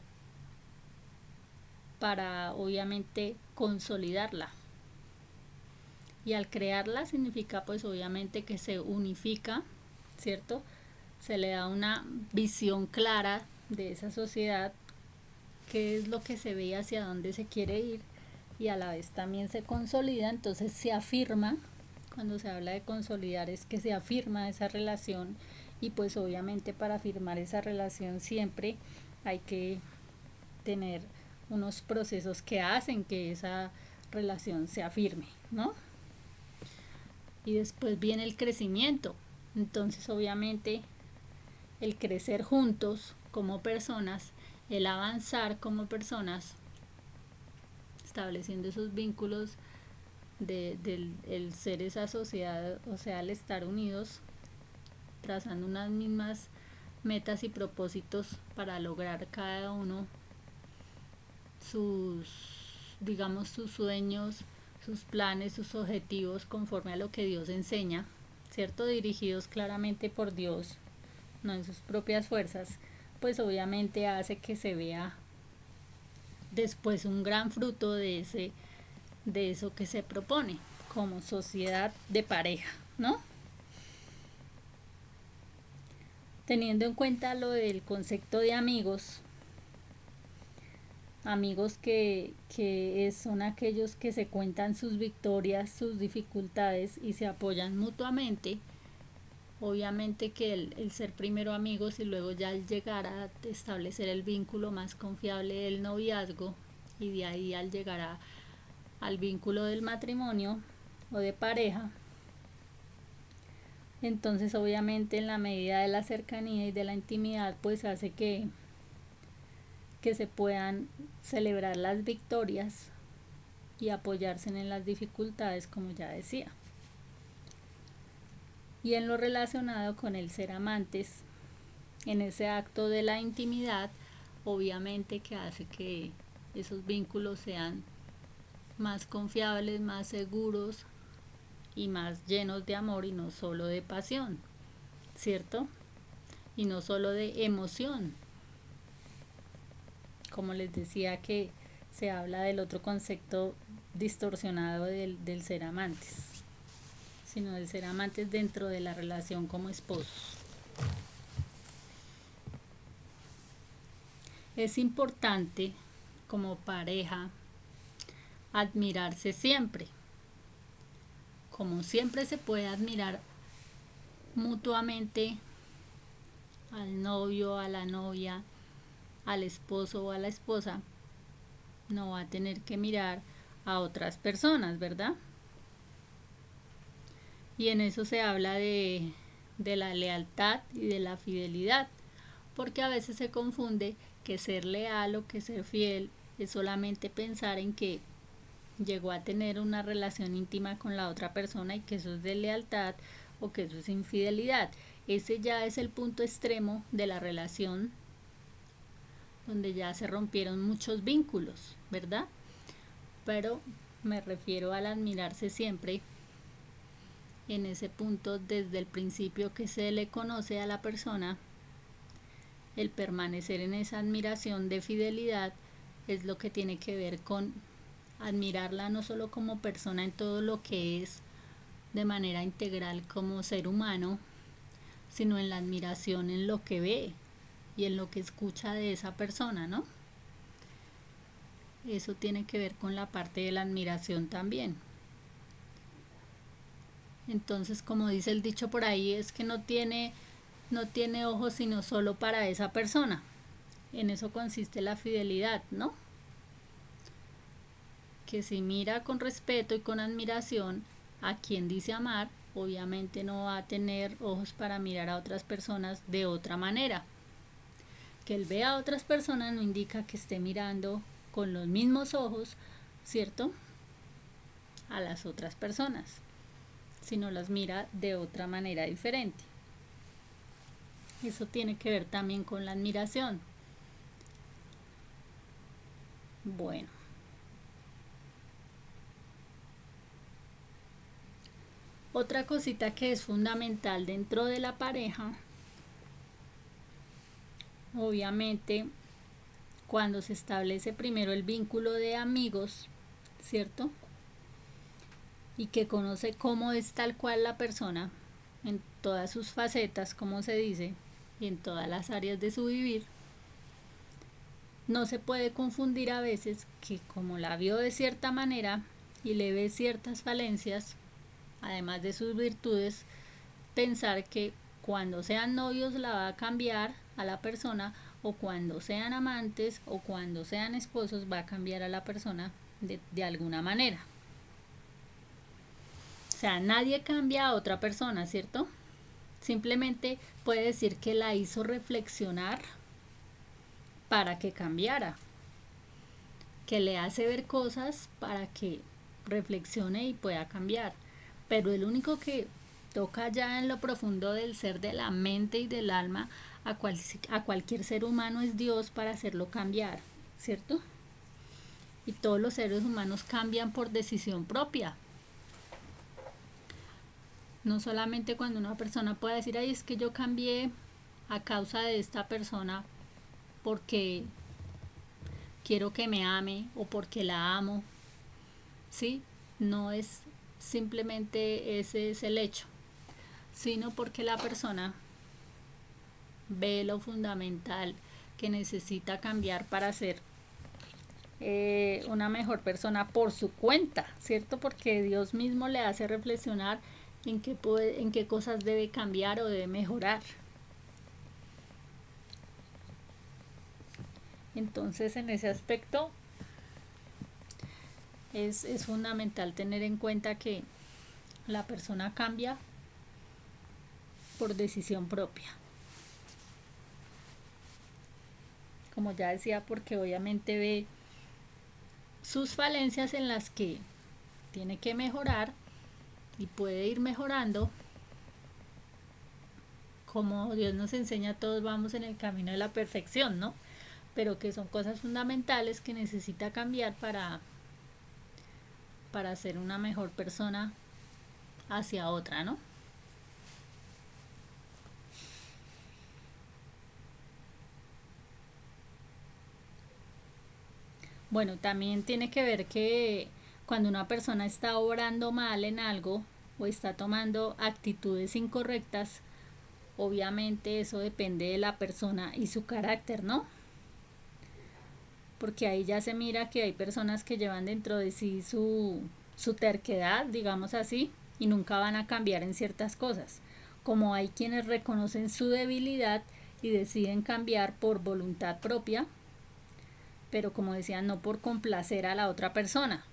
para obviamente consolidarla. Y al crearla significa pues obviamente que se unifica, ¿cierto? Se le da una visión clara de esa sociedad, qué es lo que se ve y hacia dónde se quiere ir, y a la vez también se consolida, entonces se afirma. Cuando se habla de consolidar es que se afirma esa relación, y pues obviamente para afirmar esa relación siempre hay que tener unos procesos que hacen que esa relación sea firme, ¿no? Y después viene el crecimiento. Entonces, obviamente, el crecer juntos como personas, el avanzar como personas, estableciendo esos vínculos del el ser esa sociedad, o sea, el estar unidos, trazando unas mismas metas y propósitos para lograr cada uno sus, digamos, sus sueños, sus planes, sus objetivos conforme a lo que Dios enseña, ¿cierto? Dirigidos claramente por Dios, no en sus propias fuerzas, pues obviamente hace que se vea después un gran fruto de eso que se propone como sociedad de pareja, ¿no? Teniendo en cuenta lo del concepto de amigos, amigos que son aquellos que se cuentan sus victorias, sus dificultades y se apoyan mutuamente. Obviamente que el ser primero amigos y luego ya al llegar a establecer el vínculo más confiable del noviazgo y de ahí al llegar al vínculo del matrimonio o de pareja, entonces obviamente en la medida de la cercanía y de la intimidad pues hace que se puedan celebrar las victorias y apoyarse en las dificultades, como ya decía. Y en lo relacionado con el ser amantes, en ese acto de la intimidad, obviamente que hace que esos vínculos sean más confiables, más seguros y más llenos de amor y no solo de pasión, ¿cierto? Y no solo de emoción. Como les decía que se habla del otro concepto distorsionado del ser amantes, sino del ser amantes dentro de la relación como esposos. Es importante como pareja admirarse siempre, como siempre se puede admirar mutuamente al novio, a la novia, al esposo o a la esposa, no va a tener que mirar a otras personas, ¿verdad? Y en eso se habla de la lealtad y de la fidelidad, porque a veces se confunde que ser leal o que ser fiel es solamente pensar en que llegó a tener una relación íntima con la otra persona y que eso es de lealtad o que eso es infidelidad. Ese ya es el punto extremo de la relación donde ya se rompieron muchos vínculos, ¿verdad? Pero me refiero al admirarse siempre en ese punto desde el principio que se le conoce a la persona, el permanecer en esa admiración de fidelidad es lo que tiene que ver con admirarla no solo como persona en todo lo que es de manera integral como ser humano, sino en la admiración en lo que ve y en lo que escucha de esa persona, ¿no? Eso tiene que ver con la parte de la admiración también. Entonces, como dice el dicho por ahí, es que no tiene ojos sino solo para esa persona. En eso consiste la fidelidad, ¿no? Que si mira con respeto y con admiración a quien dice amar, obviamente no va a tener ojos para mirar a otras personas de otra manera. Que él vea a otras personas no indica que esté mirando con los mismos ojos, ¿cierto? A las otras personas, sino las mira de otra manera diferente. Eso tiene que ver también con la admiración. Bueno. Otra cosita que es fundamental dentro de la pareja, obviamente, cuando se establece primero el vínculo de amigos, ¿cierto? Y que conoce cómo es tal cual la persona, en todas sus facetas, como se dice, y en todas las áreas de su vivir, no se puede confundir a veces que como la vio de cierta manera y le ve ciertas falencias, además de sus virtudes, pensar que cuando sean novios la va a cambiar a la persona o cuando sean amantes o cuando sean esposos va a cambiar a la persona de alguna manera. O sea, nadie cambia a otra persona, ¿cierto? Simplemente puede decir que la hizo reflexionar para que cambiara, que le hace ver cosas para que reflexione y pueda cambiar. Pero el único que toca ya en lo profundo del ser, de la mente y del alma, a cualquier ser humano es Dios para hacerlo cambiar, ¿cierto? Y todos los seres humanos cambian por decisión propia. No solamente cuando una persona puede decir, ay, es que yo cambié a causa de esta persona porque quiero que me ame o porque la amo, ¿sí? No es simplemente ese es el hecho, sino porque la persona ve lo fundamental que necesita cambiar para ser una mejor persona por su cuenta, ¿cierto? Porque Dios mismo le hace reflexionar en qué cosas debe cambiar o debe mejorar. Entonces, en ese aspecto es fundamental tener en cuenta que la persona cambia por decisión propia. Como ya decía, porque obviamente ve sus falencias en las que tiene que mejorar y puede ir mejorando. Como Dios nos enseña, todos vamos en el camino de la perfección, ¿no? Pero que son cosas fundamentales que necesita cambiar para ser una mejor persona hacia otra, ¿no? Bueno, también tiene que ver que cuando una persona está obrando mal en algo o está tomando actitudes incorrectas, obviamente eso depende de la persona y su carácter, ¿no? Porque ahí ya se mira que hay personas que llevan dentro de sí su terquedad, digamos así, y nunca van a cambiar en ciertas cosas. Como hay quienes reconocen su debilidad y deciden cambiar por voluntad propia, pero como decía, no por complacer a la otra persona.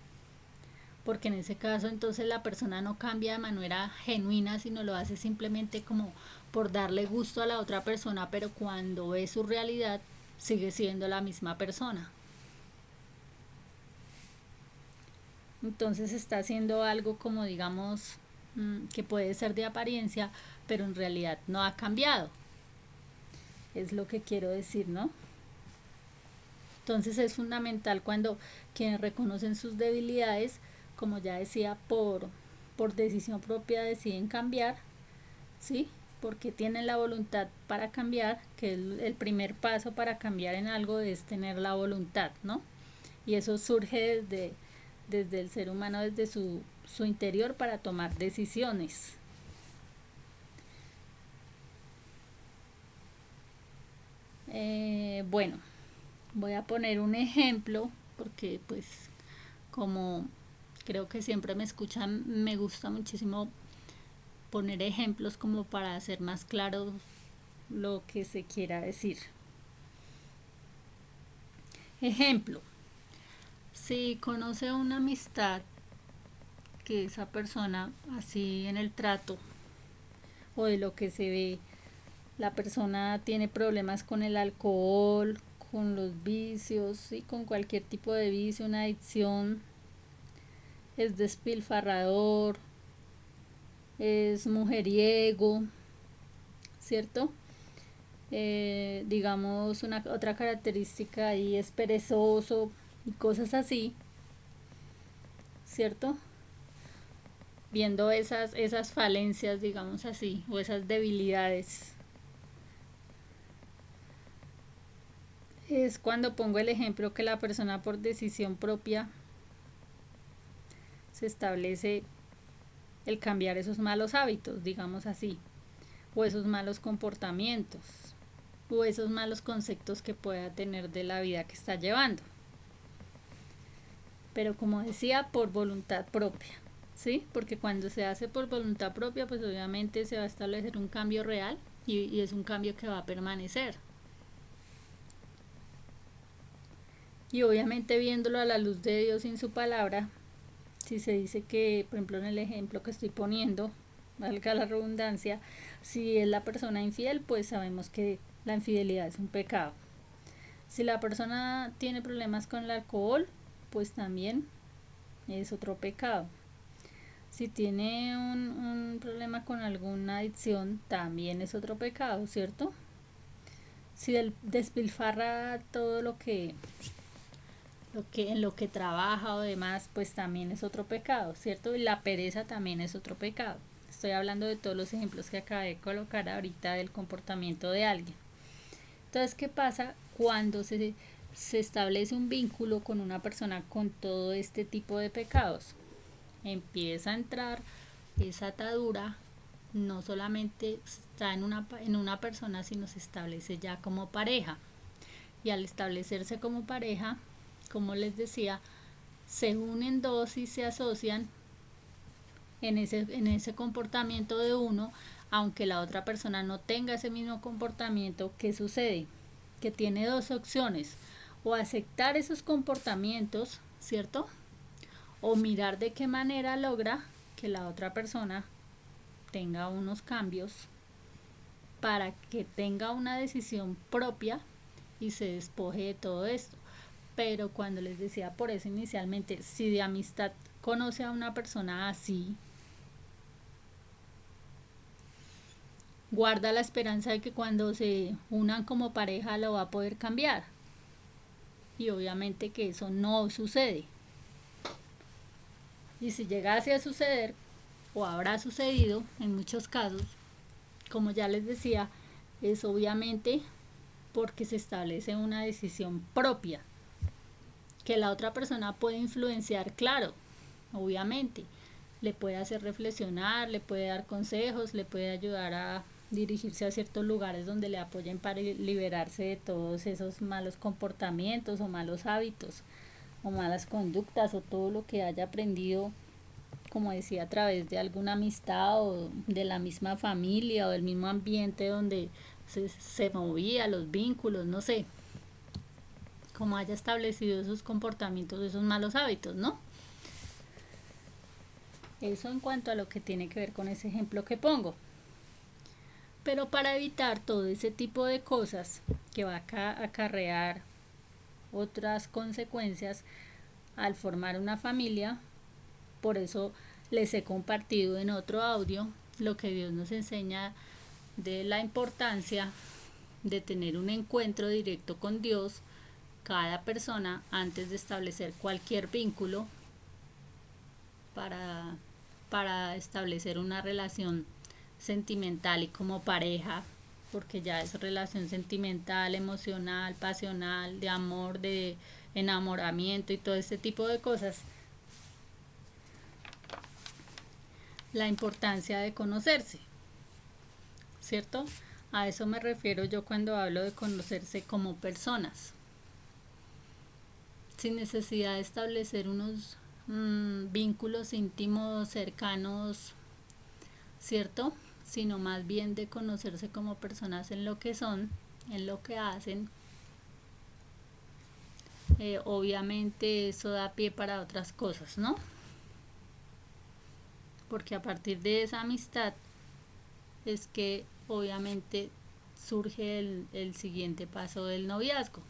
Porque en ese caso entonces la persona no cambia de manera genuina, sino lo hace simplemente como por darle gusto a la otra persona, pero cuando ve su realidad sigue siendo la misma persona. Entonces está haciendo algo como digamos que puede ser de apariencia, pero en realidad no ha cambiado. Es lo que quiero decir, ¿no? Entonces es fundamental cuando quienes reconocen sus debilidades, como ya decía, por decisión propia deciden cambiar, ¿sí? Porque tienen la voluntad para cambiar, que el primer paso para cambiar en algo es tener la voluntad, ¿no? Y eso surge desde el ser humano, desde su interior para tomar decisiones. Bueno, voy a poner un ejemplo porque pues como creo que siempre me escuchan, me gusta muchísimo poner ejemplos como para hacer más claro lo que se quiera decir. Ejemplo, si conoce una amistad que esa persona así en el trato o de lo que se ve, la persona tiene problemas con el alcohol, con los vicios y con cualquier tipo de vicio, una adicción, es despilfarrador, es mujeriego, ¿cierto? Digamos una otra característica ahí es perezoso y cosas así, ¿cierto? Viendo esas falencias, digamos así, o esas debilidades, es cuando pongo el ejemplo que la persona por decisión propia se establece el cambiar esos malos hábitos, digamos así, o esos malos comportamientos, o esos malos conceptos que pueda tener de la vida que está llevando. Pero como decía, por voluntad propia, ¿sí? Porque cuando se hace por voluntad propia, pues obviamente se va a establecer un cambio real y es un cambio que va a permanecer. Y obviamente viéndolo a la luz de Dios y en su palabra, si se dice que, por ejemplo, en el ejemplo que estoy poniendo, valga la redundancia, si es la persona infiel, pues sabemos que la infidelidad es un pecado. Si la persona tiene problemas con el alcohol, pues también es otro pecado. Si tiene un problema con alguna adicción, también es otro pecado, ¿cierto? Si despilfarra todo en lo que trabaja o demás, pues también es otro pecado, ¿cierto? Y la pereza también es otro pecado. Estoy hablando de todos los ejemplos que acabé de colocar ahorita del comportamiento de alguien. Entonces, ¿qué pasa cuando se establece un vínculo con una persona con todo este tipo de pecados? Empieza a entrar esa atadura, no solamente está en una persona, sino se establece ya como pareja. Y al establecerse como pareja, como les decía, se unen dos y se asocian en ese comportamiento de uno, aunque la otra persona no tenga ese mismo comportamiento. ¿Qué sucede? Que tiene dos opciones: o aceptar esos comportamientos, ¿cierto? O mirar de qué manera logra que la otra persona tenga unos cambios para que tenga una decisión propia y se despoje de todo esto. Pero cuando les decía por eso inicialmente, si de amistad conoce a una persona así, guarda la esperanza de que cuando se unan como pareja lo va a poder cambiar. Y obviamente que eso no sucede. Y si llegase a suceder, o habrá sucedido en muchos casos, como ya les decía, es obviamente porque se establece una decisión propia, que la otra persona puede influenciar, claro, obviamente, le puede hacer reflexionar, le puede dar consejos, le puede ayudar a dirigirse a ciertos lugares donde le apoyen para liberarse de todos esos malos comportamientos o malos hábitos o malas conductas o todo lo que haya aprendido, como decía, a través de alguna amistad o de la misma familia o del mismo ambiente donde se movía, los vínculos, no sé, como haya establecido esos comportamientos, esos malos hábitos, ¿no? Eso en cuanto a lo que tiene que ver con ese ejemplo que pongo. Pero para evitar todo ese tipo de cosas que va a acarrear otras consecuencias al formar una familia, por eso les he compartido en otro audio lo que Dios nos enseña de la importancia de tener un encuentro directo con Dios, cada persona, antes de establecer cualquier vínculo para, para establecer una relación sentimental y como pareja, porque ya es relación sentimental, emocional, pasional, de amor, de enamoramiento y todo este tipo de cosas. La importancia de conocerse, ¿cierto? A eso me refiero yo cuando hablo de conocerse como personas, sin necesidad de establecer unos vínculos íntimos, cercanos, ¿cierto? Sino más bien de conocerse como personas en lo que son, en lo que hacen. Obviamente eso da pie para otras cosas, ¿no? Porque a partir de esa amistad es que obviamente surge el siguiente paso del noviazgo.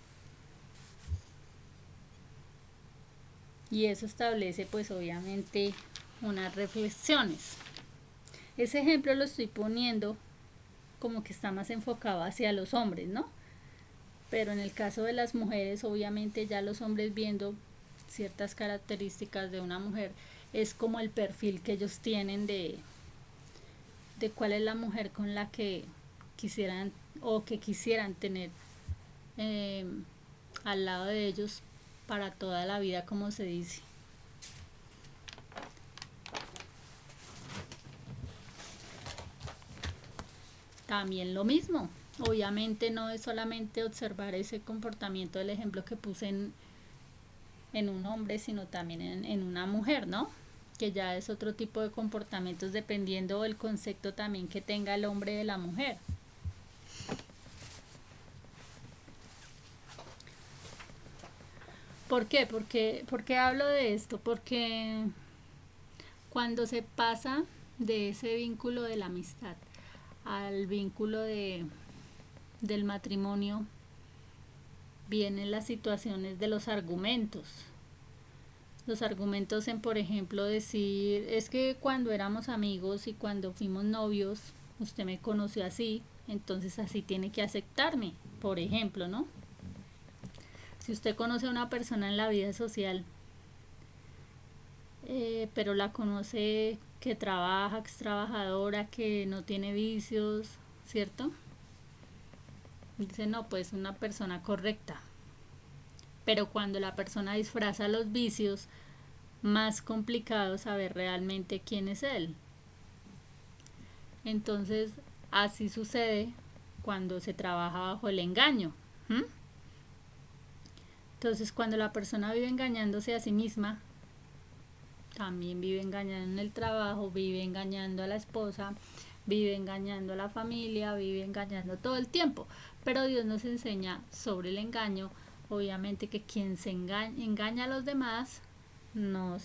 Y eso establece pues obviamente unas reflexiones. Ese ejemplo lo estoy poniendo como que está más enfocado hacia los hombres, ¿no? Pero en el caso de las mujeres, obviamente ya los hombres viendo ciertas características de una mujer, es como el perfil que ellos tienen de cuál es la mujer con la que quisieran o que quisieran tener eh, al lado de ellos para toda la vida, como se dice. También lo mismo, obviamente no es solamente observar ese comportamiento del ejemplo que puse en un hombre, sino también en una mujer, ¿no? Que ya es otro tipo de comportamientos dependiendo del concepto también que tenga el hombre de la mujer. ¿Por qué? Porque hablo de esto, porque cuando se pasa de ese vínculo de la amistad al vínculo del matrimonio, vienen las situaciones de los argumentos. Los argumentos en, por ejemplo, decir, es que cuando éramos amigos y cuando fuimos novios, usted me conoció así, entonces así tiene que aceptarme, por ejemplo, ¿no? Si usted conoce a una persona en la vida social, pero la conoce que trabaja, que es trabajadora, que no tiene vicios, ¿cierto? Dice, no, pues una persona correcta. Pero cuando la persona disfraza los vicios, más complicado saber realmente quién es él. Entonces, así sucede cuando se trabaja bajo el engaño. ¿Mm? Entonces, cuando la persona vive engañándose a sí misma, también vive engañando en el trabajo, vive engañando a la esposa, vive engañando a la familia, vive engañando todo el tiempo. Pero Dios nos enseña sobre el engaño, obviamente que quien se engaña a los demás no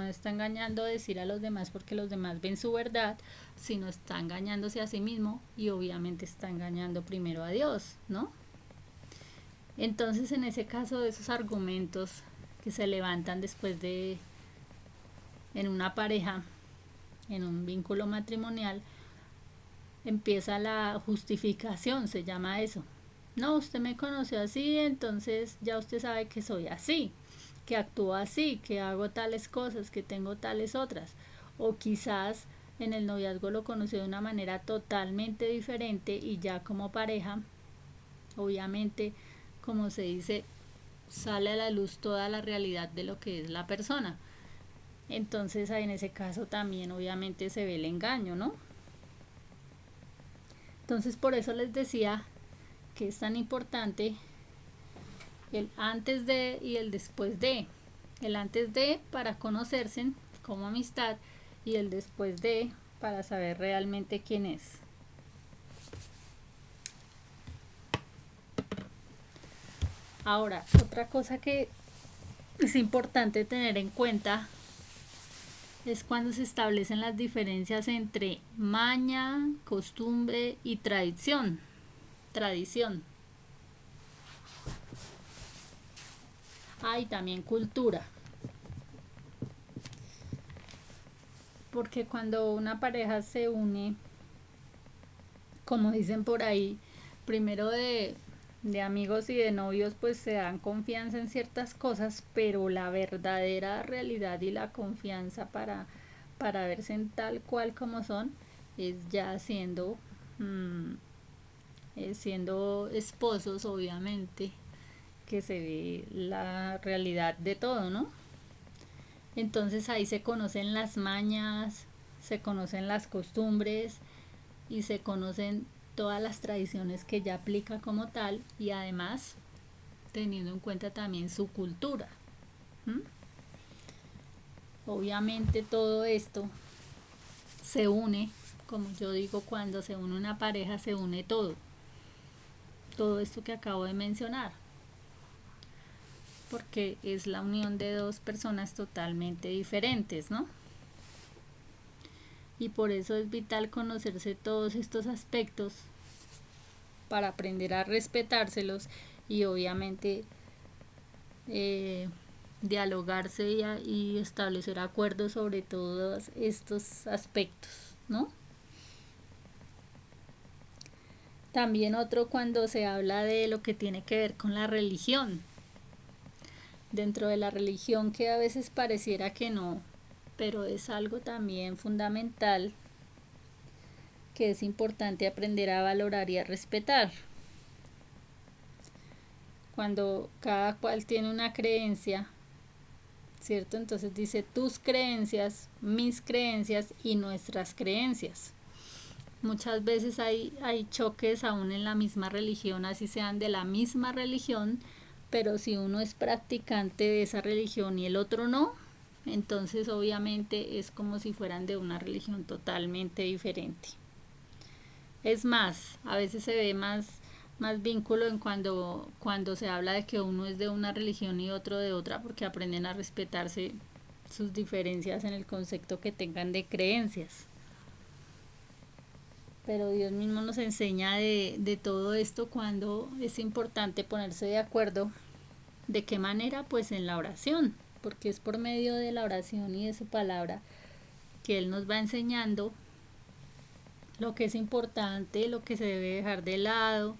está engañando a decir a los demás porque los demás ven su verdad, sino está engañándose a sí mismo y obviamente está engañando primero a Dios, ¿no? Entonces, en ese caso, de esos argumentos que se levantan después de en una pareja, en un vínculo matrimonial, empieza la justificación, se llama eso. No, usted me conoció así, entonces ya usted sabe que soy así, que actúo así, que hago tales cosas, que tengo tales otras. O quizás en el noviazgo lo conoció de una manera totalmente diferente y ya como pareja, obviamente, como se dice, sale a la luz toda la realidad de lo que es la persona. Entonces en ese caso también obviamente se ve el engaño, ¿no? Entonces por eso les decía que es tan importante el antes de y el después de. El antes de para conocerse como amistad y el después de para saber realmente quién es. Ahora, otra cosa que es importante tener en cuenta es cuando se establecen las diferencias entre maña, costumbre y tradición. Tradición. Y también cultura. Porque cuando una pareja se une, como dicen por ahí, primero de amigos y de novios, pues se dan confianza en ciertas cosas, pero la verdadera realidad y la confianza para verse en tal cual como son es ya siendo esposos, obviamente, que se ve la realidad de todo, ¿no? Entonces ahí se conocen las mañas, se conocen las costumbres y se conocen todas las tradiciones que ella aplica como tal y además teniendo en cuenta también su cultura. ¿Mm? Obviamente todo esto se une, como yo digo, cuando se une una pareja se une todo esto que acabo de mencionar, porque es la unión de dos personas totalmente diferentes, ¿no? Y por eso es vital conocerse todos estos aspectos para aprender a respetárselos y obviamente dialogarse y establecer acuerdos sobre todos estos aspectos, ¿no? También otro cuando se habla de lo que tiene que ver con la religión. Dentro de la religión que a veces pareciera que no, pero es algo también fundamental que es importante aprender a valorar y a respetar. Cuando cada cual tiene una creencia, ¿cierto? Entonces dice tus creencias, mis creencias y nuestras creencias. Muchas veces hay choques aún en la misma religión, así sean de la misma religión, pero si uno es practicante de esa religión y el otro no, entonces obviamente es como si fueran de una religión totalmente diferente. Es más, a veces se ve más vínculo en cuando se habla de que uno es de una religión y otro de otra, porque aprenden a respetarse sus diferencias en el concepto que tengan de creencias. Pero Dios mismo nos enseña de todo esto cuando es importante ponerse de acuerdo. ¿De qué manera? Pues en la oración, porque es por medio de la oración y de su palabra que Él nos va enseñando lo que es importante, lo que se debe dejar de lado,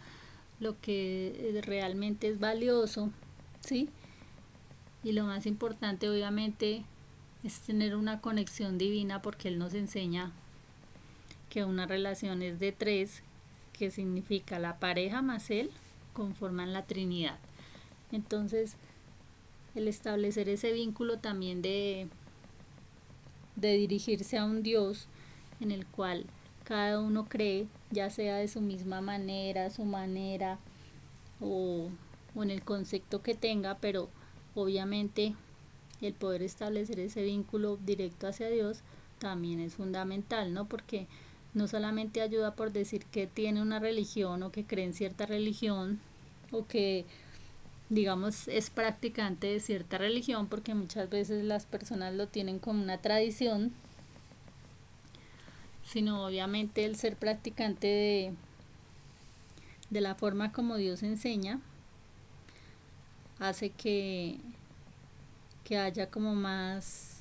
lo que realmente es valioso, ¿sí? Y lo más importante obviamente es tener una conexión divina, porque Él nos enseña que una relación es de tres, que significa la pareja más Él, conforman la Trinidad. Entonces, el establecer ese vínculo también de dirigirse a un Dios en el cual cada uno cree, ya sea de su misma manera, su manera o en el concepto que tenga, pero obviamente el poder establecer ese vínculo directo hacia Dios también es fundamental, ¿no? Porque no solamente ayuda por decir que tiene una religión o que cree en cierta religión o que digamos es practicante de cierta religión, porque muchas veces las personas lo tienen como una tradición, sino obviamente el ser practicante de la forma como Dios enseña hace que haya como más,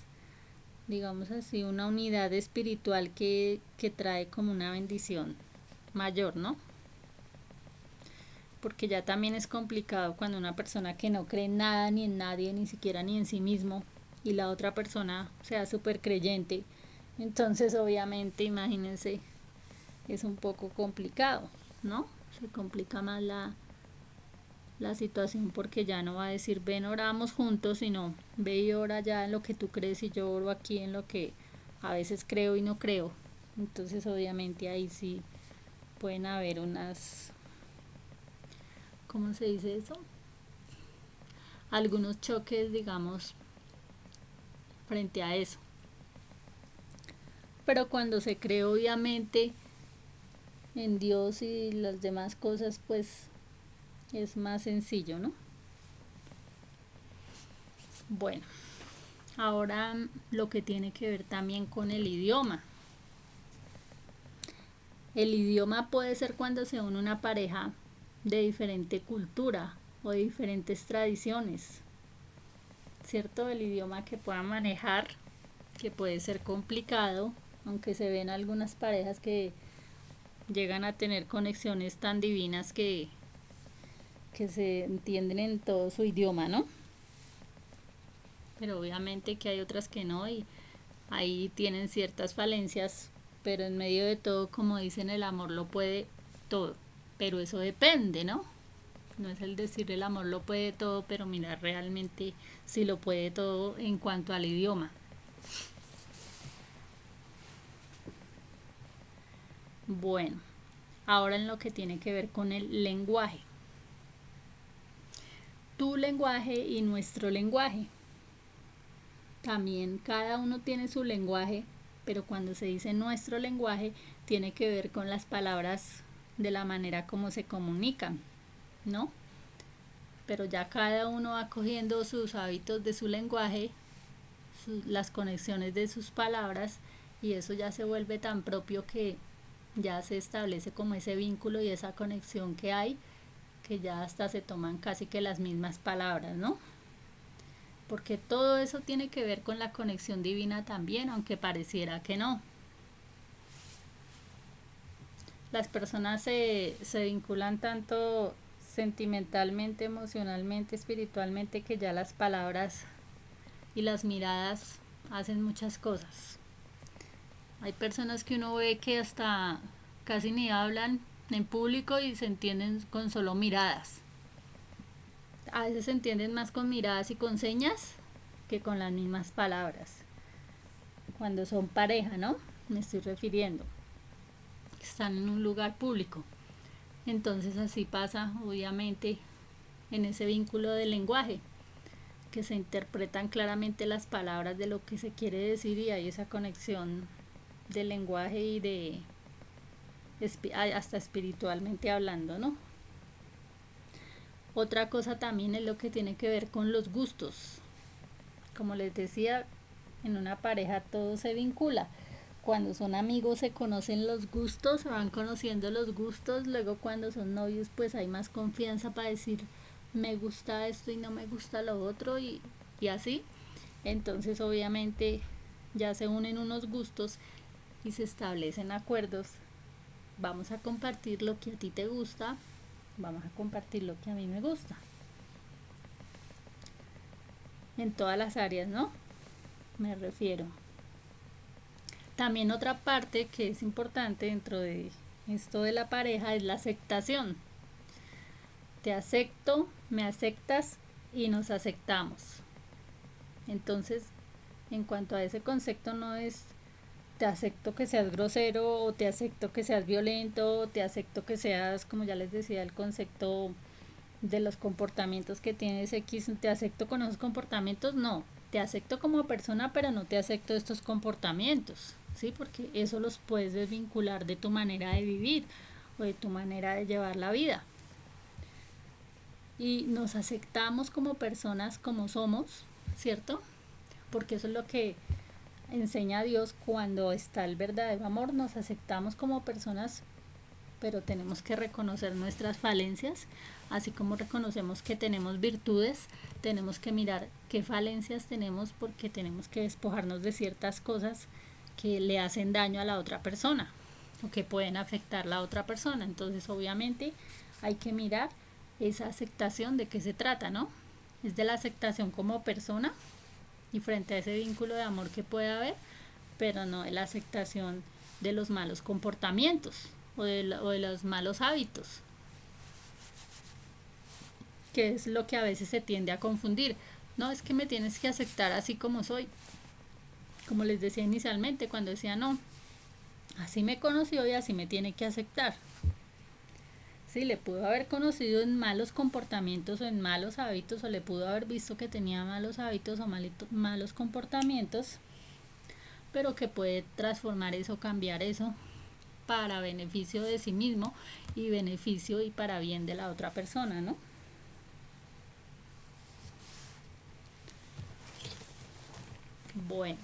digamos así, una unidad espiritual que trae como una bendición mayor, ¿no? Porque ya también es complicado cuando una persona que no cree en nada ni en nadie, ni siquiera ni en sí mismo, y la otra persona sea súper creyente. Entonces obviamente imagínense, es un poco complicado, ¿no? Se complica más la situación, porque ya no va a decir ven oramos juntos, sino ve y ora ya en lo que tú crees y yo oro aquí en lo que a veces creo y no creo. Entonces obviamente ahí sí pueden haber unas, ¿cómo se dice eso? Algunos choques, digamos, frente a eso. Pero cuando se cree obviamente en Dios y las demás cosas, pues es más sencillo, ¿no? Bueno, ahora lo que tiene que ver también con el idioma. El idioma puede ser cuando se une una pareja de diferente cultura o de diferentes tradiciones, ¿cierto? El idioma que pueda manejar, que puede ser complicado, aunque se ven algunas parejas que llegan a tener conexiones tan divinas que se entienden en todo su idioma, ¿no? Pero obviamente que hay otras que no, y ahí tienen ciertas falencias, pero en medio de todo, como dicen, el amor lo puede todo, pero eso depende, ¿no? No es el decir el amor lo puede todo, pero mira realmente si lo puede todo en cuanto al idioma. Bueno, ahora en lo que tiene que ver con el lenguaje. Tu lenguaje y nuestro lenguaje. También cada uno tiene su lenguaje, pero cuando se dice nuestro lenguaje tiene que ver con las palabras, de la manera como se comunican, ¿no? Pero ya cada uno va cogiendo sus hábitos de su lenguaje, las conexiones de sus palabras, y eso ya se vuelve tan propio que ya se establece como ese vínculo y esa conexión que hay, que ya hasta se toman casi que las mismas palabras, ¿no? Porque todo eso tiene que ver con la conexión divina también, aunque pareciera que no. Las personas se vinculan tanto sentimentalmente, emocionalmente, espiritualmente, que ya las palabras y las miradas hacen muchas cosas. Hay personas que uno ve que hasta casi ni hablan en público y se entienden con solo miradas. A veces se entienden más con miradas y con señas que con las mismas palabras. Cuando son pareja, ¿no? Me estoy refiriendo. Están en un lugar público. Entonces así pasa, obviamente, en ese vínculo del lenguaje, que se interpretan claramente las palabras de lo que se quiere decir, y hay esa conexión del lenguaje y de hasta espiritualmente hablando, ¿no? Otra cosa también es lo que tiene que ver con los gustos. Como les decía, en una pareja todo se vincula. Cuando son amigos se conocen los gustos, se van conociendo los gustos, luego cuando son novios pues hay más confianza para decir me gusta esto y no me gusta lo otro y así. Entonces obviamente ya se unen unos gustos y se establecen acuerdos. Vamos a compartir lo que a ti te gusta, vamos a compartir lo que a mí me gusta. En todas las áreas, ¿no? Me refiero. También otra parte que es importante dentro de esto de la pareja es la aceptación. Te acepto, me aceptas y nos aceptamos. Entonces, en cuanto a ese concepto no es te acepto que seas grosero o te acepto que seas violento o te acepto que seas, como ya les decía, el concepto de los comportamientos que tienes X, te acepto con esos comportamientos, no, te acepto como persona pero no te acepto estos comportamientos, ¿sí? Porque eso los puedes desvincular de tu manera de vivir o de tu manera de llevar la vida. Y nos aceptamos como personas como somos, ¿cierto? Porque eso es lo que enseña a Dios cuando está el verdadero amor, nos aceptamos como personas, pero tenemos que reconocer nuestras falencias, así como reconocemos que tenemos virtudes, tenemos que mirar qué falencias tenemos porque tenemos que despojarnos de ciertas cosas que le hacen daño a la otra persona o que pueden afectar a la otra persona. Entonces obviamente hay que mirar esa aceptación de qué se trata, ¿no? Es de la aceptación como persona y frente a ese vínculo de amor que puede haber, pero no de la aceptación de los malos comportamientos o de los malos hábitos, que es lo que a veces se tiende a confundir. No, es que me tienes que aceptar así como soy. Como les decía inicialmente, cuando decía no, así me conoció y así me tiene que aceptar. Sí, le pudo haber conocido en malos comportamientos o en malos hábitos, o le pudo haber visto que tenía malos hábitos o malos comportamientos, pero que puede transformar eso, cambiar eso para beneficio de sí mismo y beneficio y para bien de la otra persona, ¿no? Bueno,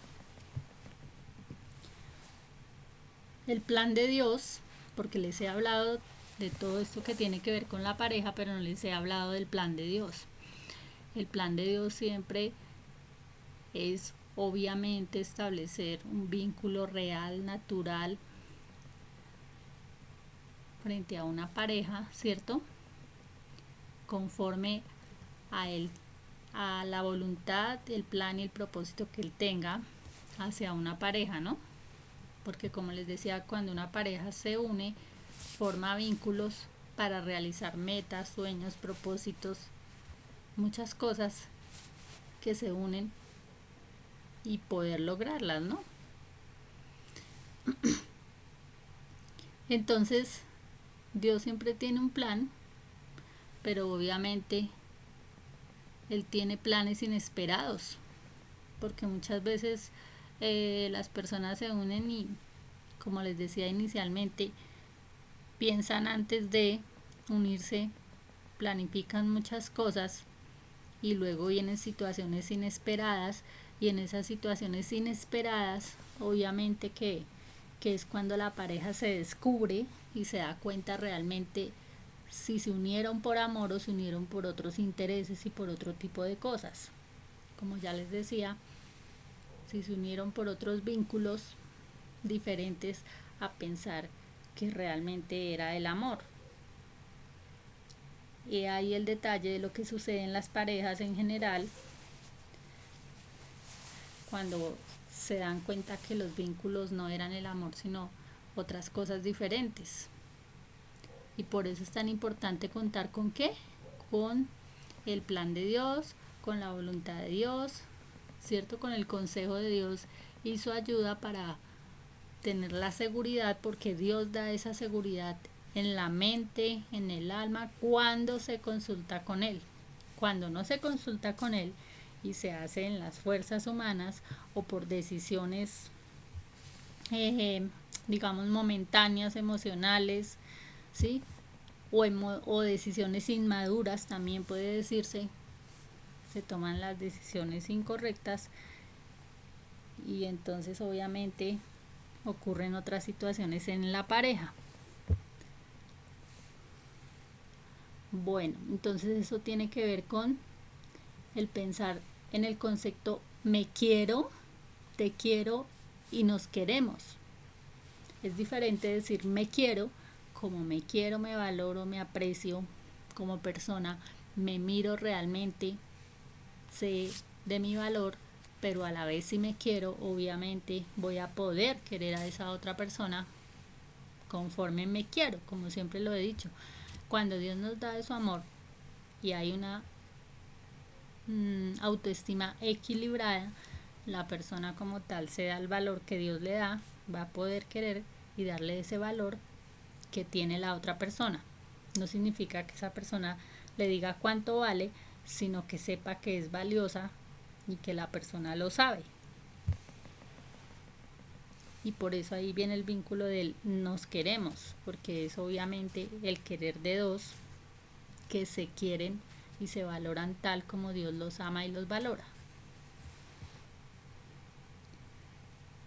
el plan de Dios, porque les he hablado de todo esto que tiene que ver con la pareja, pero no les he hablado del plan de Dios. El plan de Dios siempre es obviamente establecer un vínculo real, natural, frente a una pareja, ¿cierto? Conforme a él, a la voluntad, el plan y el propósito que él tenga hacia una pareja, ¿no? Porque como les decía, cuando una pareja se une, forma vínculos para realizar metas, sueños, propósitos, muchas cosas que se unen y poder lograrlas, ¿no? Entonces, Dios siempre tiene un plan, pero obviamente Él tiene planes inesperados, porque muchas veces las personas se unen y, como les decía inicialmente, piensan antes de unirse, planifican muchas cosas y luego vienen situaciones inesperadas y en esas situaciones inesperadas obviamente que es cuando la pareja se descubre y se da cuenta realmente si se unieron por amor o se unieron por otros intereses y por otro tipo de cosas. Como ya les decía, si se unieron por otros vínculos diferentes a pensar que realmente era el amor. Y ahí el detalle de lo que sucede en las parejas en general cuando se dan cuenta que los vínculos no eran el amor sino otras cosas diferentes. Y por eso es tan importante contar con qué, con el plan de Dios, con la voluntad de Dios, ¿cierto? Con el consejo de Dios y su ayuda para tener la seguridad, porque Dios da esa seguridad en la mente, en el alma, cuando se consulta con Él. Cuando no se consulta con Él y se hace en las fuerzas humanas o por decisiones, digamos, momentáneas, emocionales, ¿sí? o decisiones inmaduras, también puede decirse, se toman las decisiones incorrectas y entonces obviamente ocurren otras situaciones en la pareja. Bueno, entonces eso tiene que ver con el pensar en el concepto me quiero, te quiero y nos queremos. Es diferente decir me quiero, como me quiero, me valoro, me aprecio como persona, me miro realmente, sé de mi valor, pero a la vez si me quiero, obviamente voy a poder querer a esa otra persona conforme me quiero, como siempre lo he dicho. Cuando Dios nos da de su amor y hay una autoestima equilibrada, la persona como tal se da el valor que Dios le da, va a poder querer y darle ese valor que tiene la otra persona. No significa que esa persona le diga cuánto vale, sino que sepa que es valiosa y que la persona lo sabe. Y por eso ahí viene el vínculo del nos queremos, porque es obviamente el querer de dos que se quieren y se valoran tal como Dios los ama y los valora.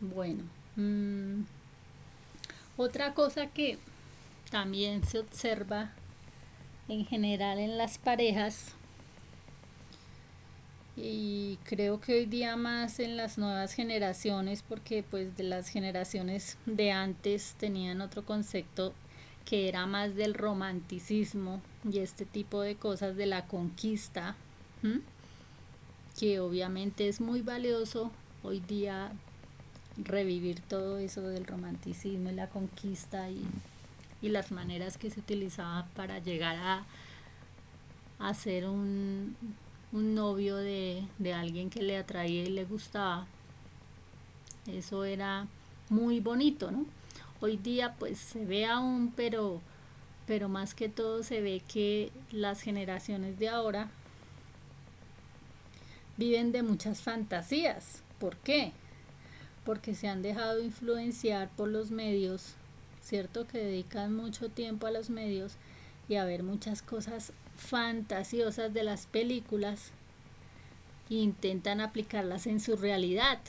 Bueno, otra cosa que también se observa en general en las parejas, y creo que hoy día más en las nuevas generaciones, porque pues de las generaciones de antes tenían otro concepto que era más del romanticismo y este tipo de cosas de la conquista, ¿m? Que obviamente es muy valioso hoy día revivir todo eso del romanticismo y la conquista y las maneras que se utilizaban para llegar a ser un novio de alguien que le atraía y le gustaba. Eso era muy bonito, ¿no? Hoy día pues se ve aún, pero más que todo se ve que las generaciones de ahora viven de muchas fantasías. ¿Por qué? Porque se han dejado influenciar por los medios, ¿cierto? Que dedican mucho tiempo a los medios y a ver muchas cosas fantasiosas de las películas e intentan aplicarlas en su realidad.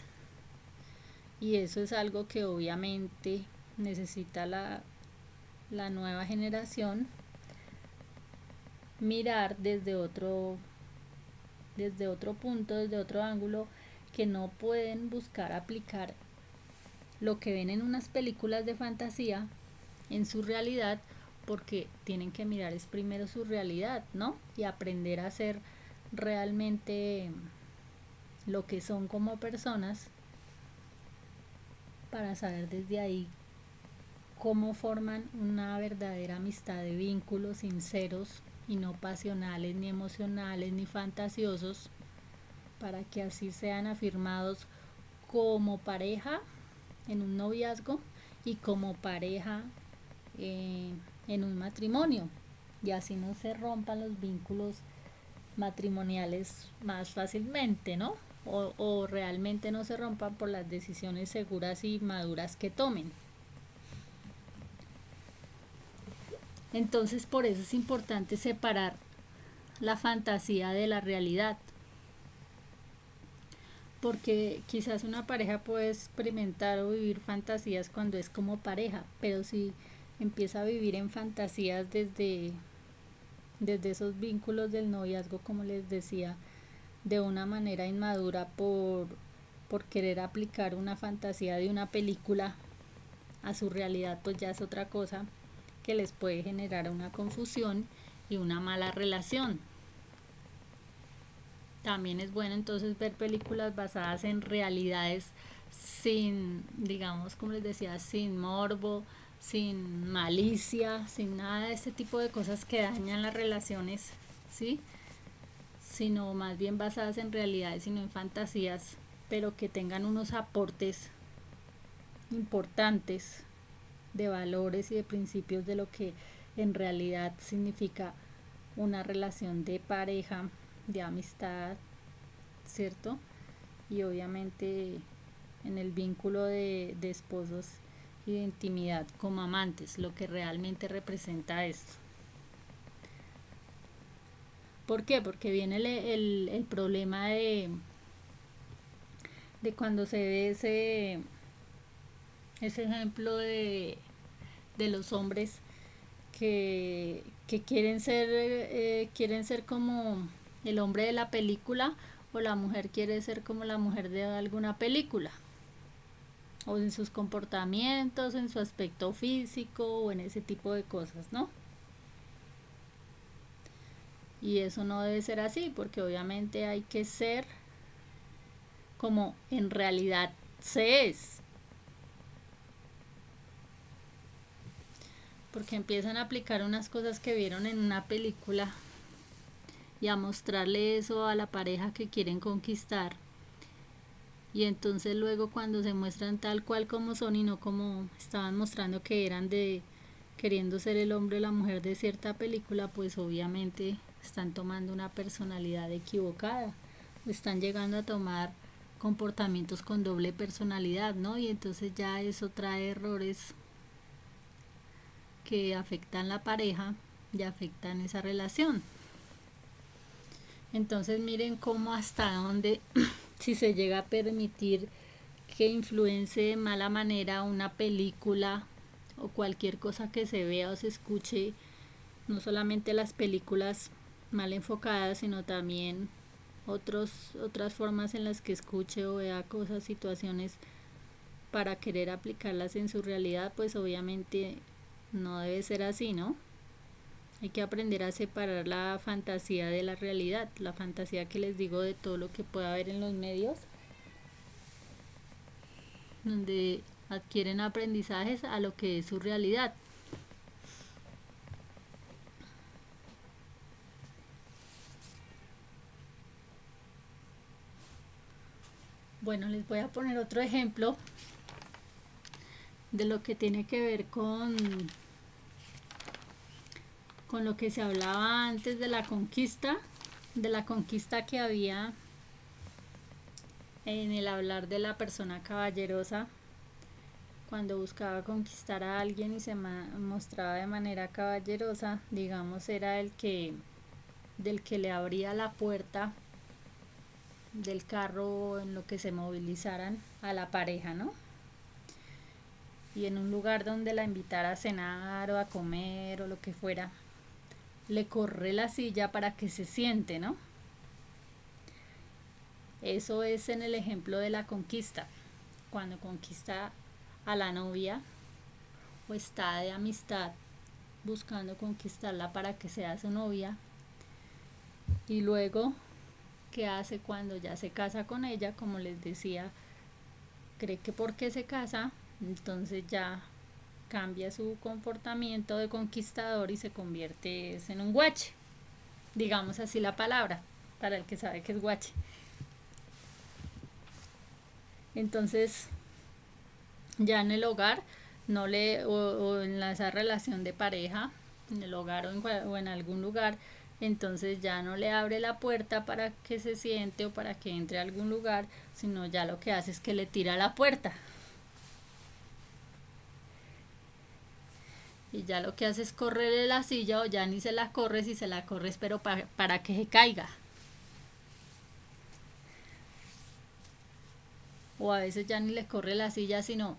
Y eso es algo que obviamente necesita la nueva generación mirar desde otro punto, desde otro ángulo, que no pueden buscar aplicar lo que ven en unas películas de fantasía en su realidad, porque tienen que mirar es primero su realidad, ¿no? Y aprender a ser realmente lo que son como personas para saber desde ahí cómo forman una verdadera amistad de vínculos sinceros y no pasionales, ni emocionales, ni fantasiosos, para que así sean afirmados como pareja en un noviazgo y como pareja en un matrimonio, y así no se rompan los vínculos matrimoniales más fácilmente, ¿no? O realmente no se rompan por las decisiones seguras y maduras que tomen. Entonces por eso es importante separar la fantasía de la realidad, porque quizás una pareja puede experimentar o vivir fantasías cuando es como pareja, pero si empieza a vivir en fantasías desde esos vínculos del noviazgo, como les decía, de una manera inmadura por querer aplicar una fantasía de una película a su realidad, pues ya es otra cosa que les puede generar una confusión y una mala relación. También es bueno entonces ver películas basadas en realidades sin, digamos, como les decía, sin morbo, sin malicia, sin nada de este tipo de cosas que dañan las relaciones, ¿sí? Sino más bien basadas en realidades y no en fantasías, pero que tengan unos aportes importantes de valores y de principios de lo que en realidad significa una relación de pareja, de amistad, ¿cierto? Y obviamente en el vínculo de esposos y de intimidad como amantes, lo que realmente representa esto. ¿Por qué? Porque viene el problema de cuando se ve ese ejemplo de los hombres que quieren ser como el hombre de la película, o la mujer quiere ser como la mujer de alguna película, o en sus comportamientos, en su aspecto físico o en ese tipo de cosas, ¿no? Y eso no debe ser así, porque obviamente hay que ser como en realidad se es. Porque empiezan a aplicar unas cosas que vieron en una película y a mostrarle eso a la pareja que quieren conquistar. Y entonces luego cuando se muestran tal cual como son y no como estaban mostrando que eran de queriendo ser el hombre o la mujer de cierta película, pues obviamente están tomando una personalidad equivocada o están llegando a tomar comportamientos con doble personalidad, ¿no? Y entonces ya eso trae errores que afectan la pareja y afectan esa relación. Entonces miren cómo hasta dónde si se llega a permitir que influencie de mala manera una película o cualquier cosa que se vea o se escuche, no solamente las películas mal enfocadas, sino también otras formas en las que escuche o vea cosas, situaciones para querer aplicarlas en su realidad, pues obviamente no debe ser así, ¿no? Hay que aprender a separar la fantasía de la realidad, la fantasía que les digo de todo lo que pueda haber en los medios, donde adquieren aprendizajes a lo que es su realidad. Bueno, les voy a poner otro ejemplo de lo que tiene que ver con lo que se hablaba antes de la conquista que había en el hablar de la persona caballerosa, cuando buscaba conquistar a alguien y se mostraba de manera caballerosa, digamos, era del que le abría la puerta del carro en lo que se movilizaran a la pareja, ¿no? Y en un lugar donde la invitara a cenar o a comer o lo que fuera, le corre la silla para que se siente, ¿no? Eso es en el ejemplo de la conquista. Cuando conquista a la novia o está de amistad buscando conquistarla para que sea su novia, y luego qué hace cuando ya se casa con ella, como les decía, cree que porque se casa entonces ya cambia su comportamiento de conquistador y se convierte en un guache, digamos así la palabra para el que sabe que es guache. Entonces ya en el hogar no le o en esa relación de pareja en el hogar o en algún lugar, entonces ya no le abre la puerta para que se siente o para que entre a algún lugar, sino ya lo que hace es que le tira la puerta y ya lo que hace es correrle la silla, o ya ni se la corre, si se la corres pero para que se caiga, o a veces ya ni le corre la silla, sino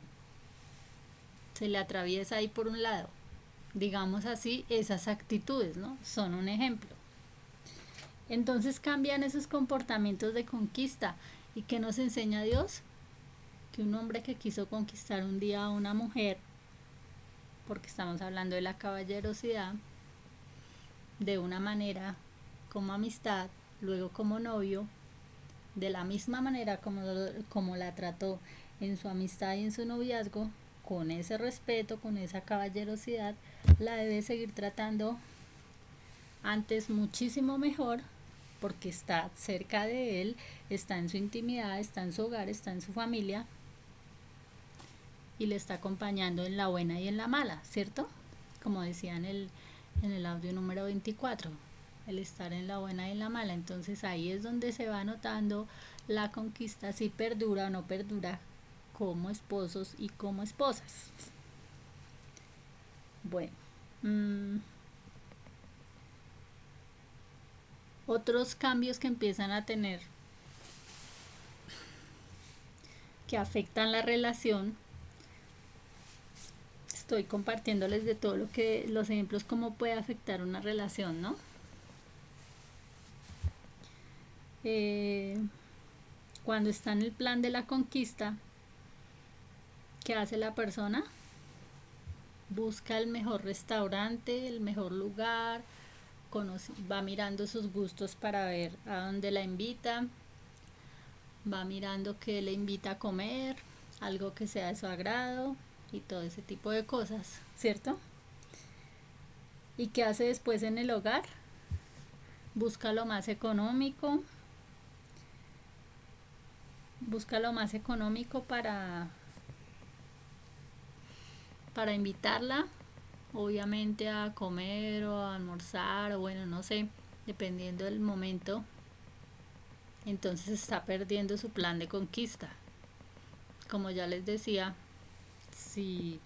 se le atraviesa ahí por un lado. Digamos así, esas actitudes, ¿no? Son un ejemplo. Entonces cambian esos comportamientos de conquista. ¿Y qué nos enseña Dios? Que un hombre que quiso conquistar un día a una mujer, porque estamos hablando de la caballerosidad, de una manera como amistad, luego como novio, de la misma manera como la trató en su amistad y en su noviazgo, con ese respeto, con esa caballerosidad, la debe seguir tratando antes muchísimo mejor, porque está cerca de él, está en su intimidad, está en su hogar, está en su familia y le está acompañando en la buena y en la mala, ¿cierto? Como decía en el audio número 24, el estar en la buena y en la mala. Entonces ahí es donde se va notando la conquista, si perdura o no perdura como esposos y como esposas. Bueno, Otros cambios que empiezan a tener, que afectan la relación, estoy compartiéndoles de todo lo que, los ejemplos, cómo puede afectar una relación, ¿no? Cuando está en el plan de la conquista, ¿qué hace la persona? Busca el mejor restaurante, el mejor lugar, va mirando sus gustos para ver a dónde la invita, va mirando qué le invita a comer, algo que sea de su agrado y todo ese tipo de cosas, ¿cierto? ¿Y qué hace después en el hogar? Busca lo más económico, para invitarla, obviamente a comer o a almorzar o bueno, no sé, dependiendo del momento. Entonces está perdiendo su plan de conquista. Como ya les decía, si,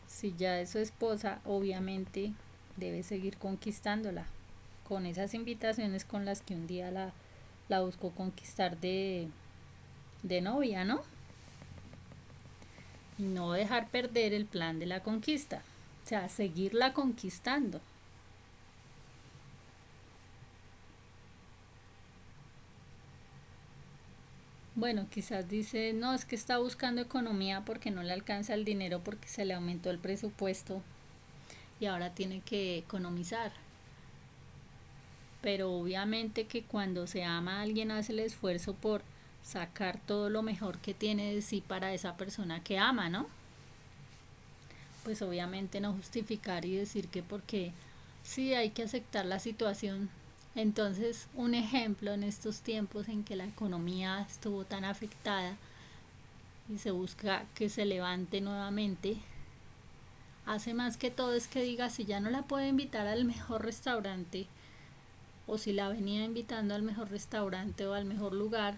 si ya es su esposa, obviamente debe seguir conquistándola con esas invitaciones con las que un día la buscó conquistar de novia, ¿no? Y no dejar perder el plan de la conquista, o sea, seguirla conquistando. Bueno, quizás dice, no, es que está buscando economía porque no le alcanza el dinero porque se le aumentó el presupuesto y ahora tiene que economizar. Pero obviamente que cuando se ama a alguien hace el esfuerzo por sacar todo lo mejor que tiene de sí para esa persona que ama, ¿no? Pues obviamente no justificar y decir que porque sí hay que aceptar la situación. Entonces, un ejemplo en estos tiempos en que la economía estuvo tan afectada y se busca que se levante nuevamente, hace más que todo es que diga si ya no la puede invitar al mejor restaurante o si la venía invitando al mejor restaurante o al mejor lugar,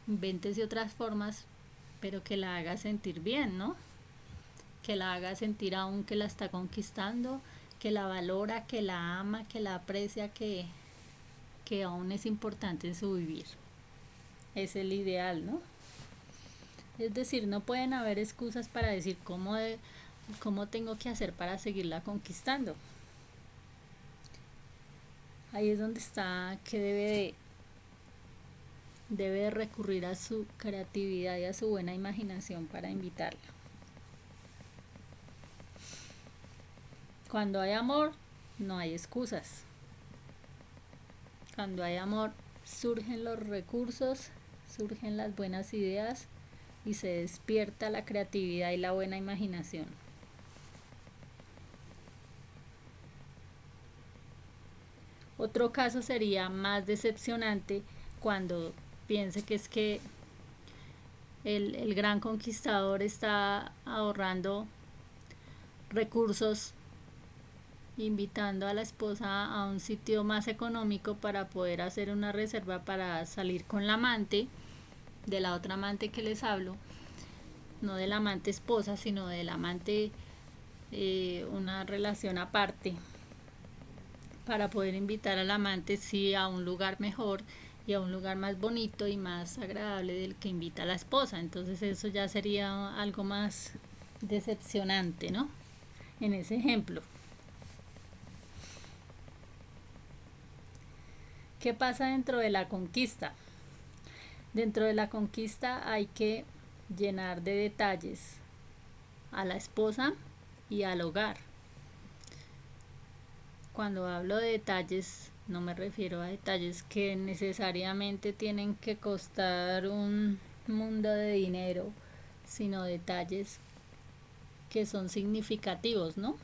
invéntese otras formas, pero que la haga sentir bien, ¿no? Que la haga sentir aún que la está conquistando, que la valora, que la ama, que la aprecia, que aún es importante en su vivir. Es el ideal, ¿no? Es decir, no pueden haber excusas para decir cómo tengo que hacer para seguirla conquistando. Ahí es donde está que debe recurrir a su creatividad y a su buena imaginación para invitarla. Cuando hay amor, no hay excusas. Cuando hay amor, surgen los recursos, surgen las buenas ideas y se despierta la creatividad y la buena imaginación. Otro caso sería más decepcionante cuando piense que es que el gran conquistador está ahorrando recursos, invitando a la esposa a un sitio más económico para poder hacer una reserva para salir con la amante, de la otra amante que les hablo, no de la amante esposa, sino de la amante, una relación aparte, para poder invitar al amante sí a un lugar mejor y a un lugar más bonito y más agradable del que invita a la esposa. Entonces eso ya sería algo más decepcionante, ¿no? En ese ejemplo. ¿Qué pasa dentro de la conquista? Dentro de la conquista hay que llenar de detalles a la esposa y al hogar. Cuando hablo de detalles, no me refiero a detalles que necesariamente tienen que costar un mundo de dinero, sino detalles que son significativos, ¿no?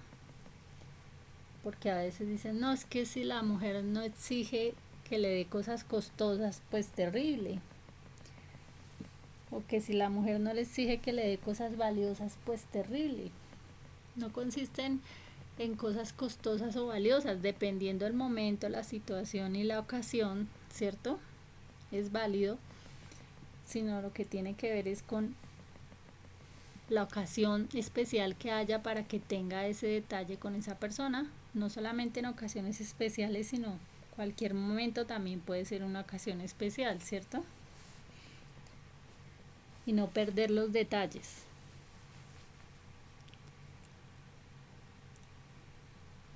Porque a veces dicen, no, es que si la mujer no exige que le dé cosas costosas, pues terrible. O que si la mujer no le exige que le dé cosas valiosas, pues terrible. No consisten en cosas costosas o valiosas, dependiendo del momento, la situación y la ocasión, ¿cierto? Es válido, sino lo que tiene que ver es con la ocasión especial que haya para que tenga ese detalle con esa persona, no solamente en ocasiones especiales, sino cualquier momento también puede ser una ocasión especial, ¿cierto? Y no perder los detalles.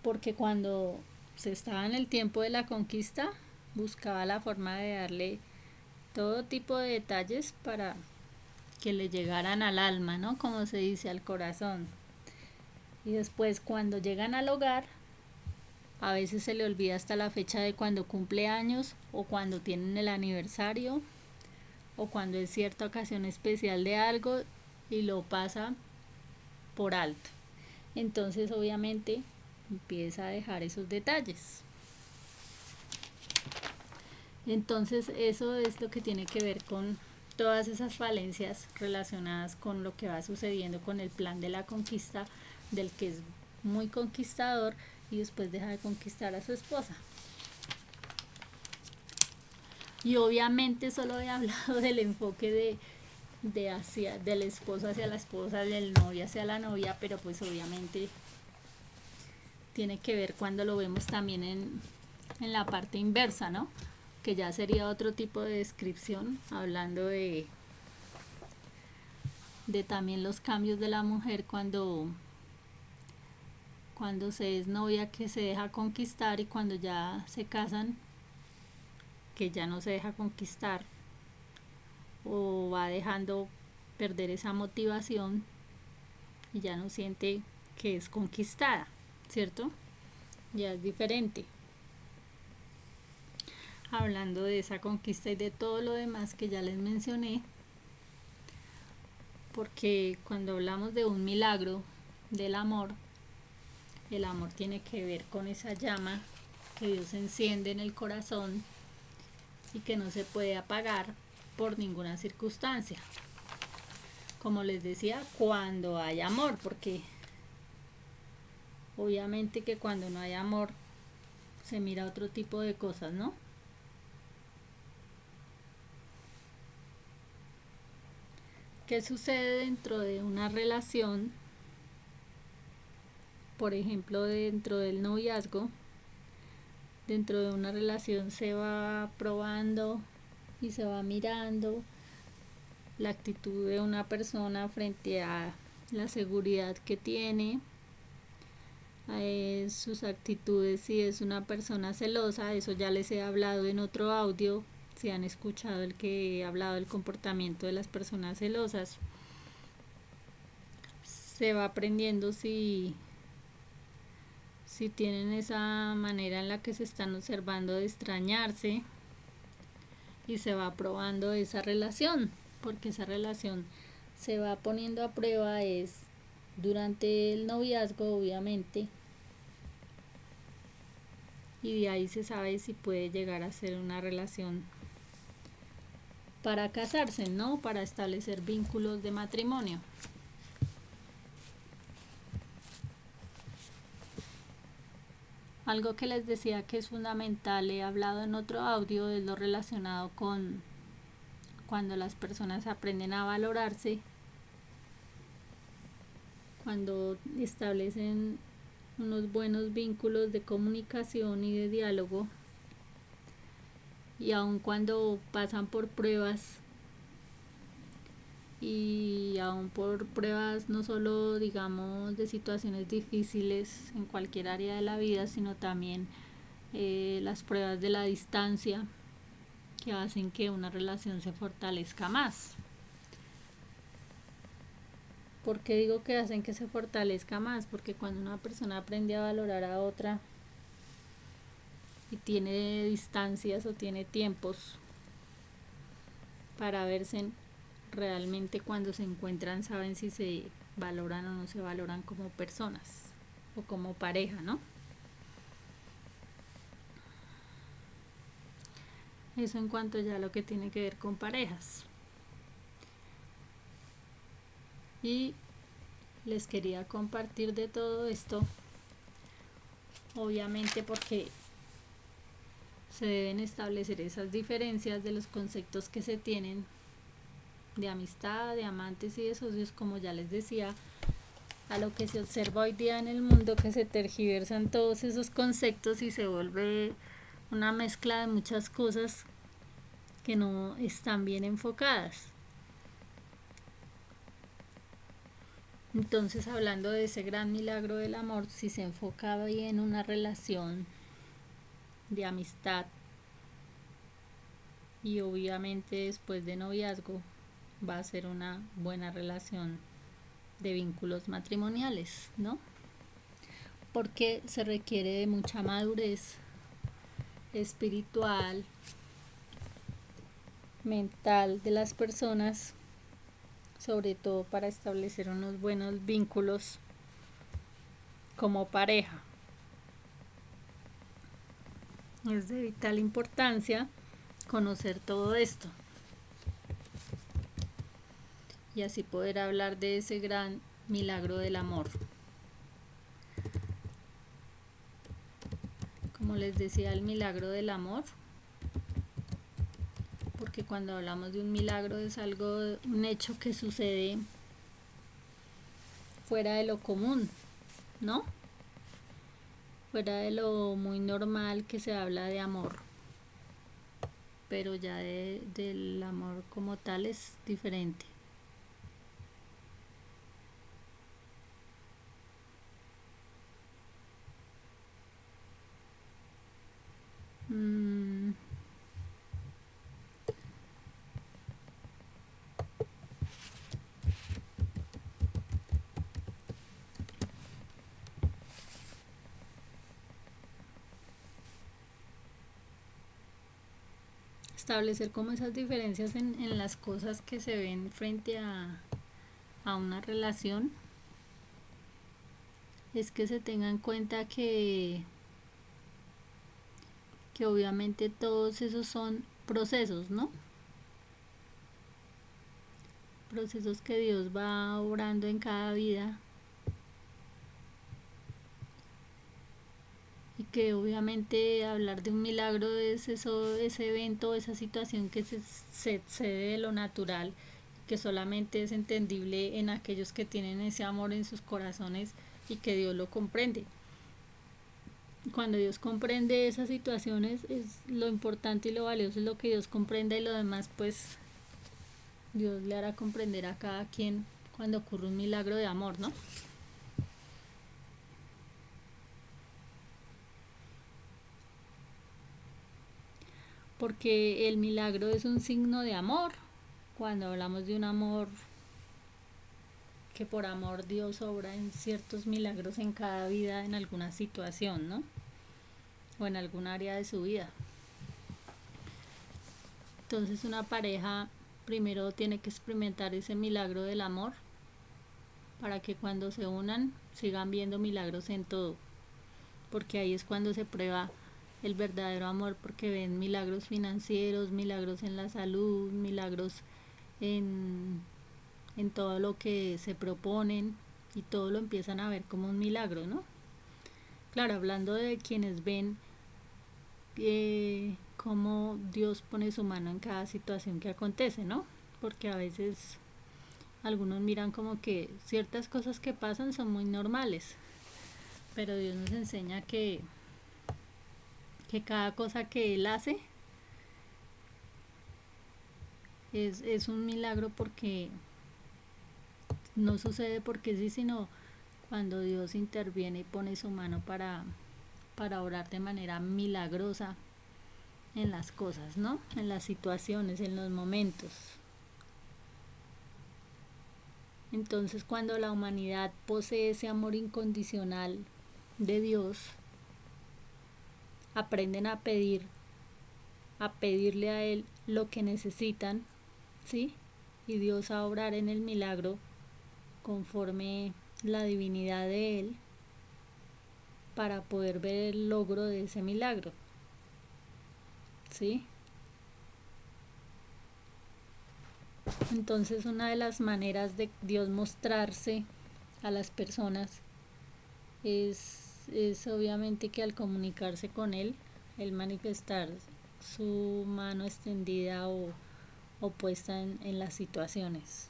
Porque cuando se estaba en el tiempo de la conquista, buscaba la forma de darle todo tipo de detalles para que le llegaran al alma, ¿no? Como se dice, al corazón. Y después cuando llegan al hogar, a veces se le olvida hasta la fecha de cuando cumple años o cuando tienen el aniversario o cuando es cierta ocasión especial de algo y lo pasa por alto. Entonces obviamente empieza a dejar esos detalles. Entonces eso es lo que tiene que ver con todas esas falencias relacionadas con lo que va sucediendo con el plan de la conquista, del que es muy conquistador y después deja de conquistar a su esposa. Y obviamente solo he hablado del enfoque del esposo hacia la esposa, del novio hacia la novia, pero pues obviamente tiene que ver cuando lo vemos también en la parte inversa, ¿no? Que ya sería otro tipo de descripción, hablando de también los cambios de la mujer cuando se es novia, que se deja conquistar, y cuando ya se casan, que ya no se deja conquistar o va dejando perder esa motivación y ya no siente que es conquistada, ¿cierto? Ya es diferente. Hablando de esa conquista y de todo lo demás que ya les mencioné, porque cuando hablamos de un milagro del amor, el amor tiene que ver con esa llama que Dios enciende en el corazón y que no se puede apagar por ninguna circunstancia. Como les decía, cuando hay amor, porque obviamente que cuando no hay amor se mira otro tipo de cosas, ¿no? ¿Qué sucede dentro de una relación? Por ejemplo, dentro del noviazgo, dentro de una relación se va probando y se va mirando la actitud de una persona frente a la seguridad que tiene, sus actitudes. Si es una persona celosa, eso ya les he hablado en otro audio, si han escuchado el que he hablado del comportamiento de las personas celosas. Se va aprendiendo si tienen esa manera en la que se están observando de extrañarse, y se va probando esa relación, porque esa relación se va poniendo a prueba es durante el noviazgo, obviamente, y de ahí se sabe si puede llegar a ser una relación para casarse, ¿no? Para establecer vínculos de matrimonio. Algo que les decía que es fundamental, he hablado en otro audio, es lo relacionado con cuando las personas aprenden a valorarse, cuando establecen unos buenos vínculos de comunicación y de diálogo, y aun cuando pasan por pruebas, y aun por pruebas no solo digamos de situaciones difíciles en cualquier área de la vida, sino también las pruebas de la distancia, que hacen que una relación se fortalezca más. ¿Por qué digo que hacen que se fortalezca más? Porque cuando una persona aprende a valorar a otra y tiene distancias o tiene tiempos para verse, realmente cuando se encuentran saben si se valoran o no se valoran como personas o como pareja, ¿no? Eso en cuanto ya a lo que tiene que ver con parejas. Y les quería compartir de todo esto, obviamente porque se deben establecer esas diferencias de los conceptos que se tienen de amistad, de amantes y de socios, como ya les decía, a lo que se observa hoy día en el mundo, que se tergiversan todos esos conceptos y se vuelve una mezcla de muchas cosas que no están bien enfocadas. Entonces, hablando de ese gran milagro del amor, si se enfoca bien una relación de amistad y obviamente después de noviazgo, va a ser una buena relación de vínculos matrimoniales, ¿no? Porque se requiere de mucha madurez espiritual, mental de las personas, sobre todo para establecer unos buenos vínculos como pareja. Es de vital importancia conocer todo esto y así poder hablar de ese gran milagro del amor. Como les decía, el milagro del amor, porque cuando hablamos de un milagro es algo, un hecho que sucede fuera de lo común, ¿no? Fuera de lo muy normal que se habla de amor, pero ya del amor como tal es diferente. Establecer como esas diferencias en las cosas que se ven frente a una relación es que se tenga en cuenta que obviamente todos esos son procesos, ¿no? Procesos que Dios va obrando en cada vida y que obviamente hablar de un milagro es eso, ese evento, esa situación que se excede de lo natural, que solamente es entendible en aquellos que tienen ese amor en sus corazones y que Dios lo comprende. Cuando Dios comprende esas situaciones, es lo importante y lo valioso es lo que Dios comprende, y lo demás pues Dios le hará comprender a cada quien cuando ocurre un milagro de amor, ¿no? Porque el milagro es un signo de amor. Cuando hablamos de un amor, que por amor Dios obra en ciertos milagros en cada vida, en alguna situación, ¿no? O en algún área de su vida. Entonces una pareja primero tiene que experimentar ese milagro del amor para que cuando se unan sigan viendo milagros en todo, porque ahí es cuando se prueba el verdadero amor, porque ven milagros financieros, milagros en la salud, milagros en, en todo lo que se proponen, y todo lo empiezan a ver como un milagro, ¿no? Claro, hablando de quienes ven cómo Dios pone su mano en cada situación que acontece, ¿no? Porque a veces algunos miran como que ciertas cosas que pasan son muy normales, pero Dios nos enseña que cada cosa que Él hace es un milagro, porque no sucede porque sí, sino cuando Dios interviene y pone su mano para orar de manera milagrosa en las cosas, ¿no? En las situaciones, en los momentos. Entonces, cuando la humanidad posee ese amor incondicional de Dios, aprenden a pedirle a Él lo que necesitan, ¿sí? Y Dios a obrar en el milagro conforme la divinidad de Él para poder ver el logro de ese milagro, ¿sí? Entonces, una de las maneras de Dios mostrarse a las personas es obviamente que al comunicarse con Él, el manifestar su mano extendida o puesta en las situaciones.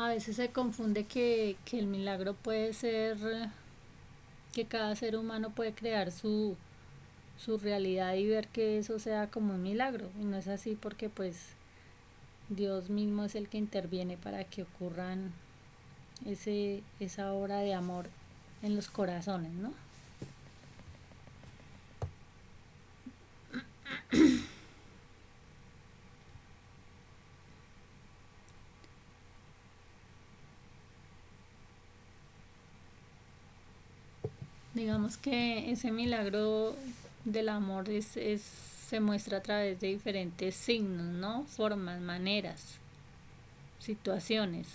A veces se confunde que el milagro puede ser, que cada ser humano puede crear su realidad y ver que eso sea como un milagro. Y no es así porque pues Dios mismo es el que interviene para que ocurran esa obra de amor en los corazones, ¿no? Digamos que ese milagro del amor se muestra a través de diferentes signos, ¿no? Formas, maneras, situaciones,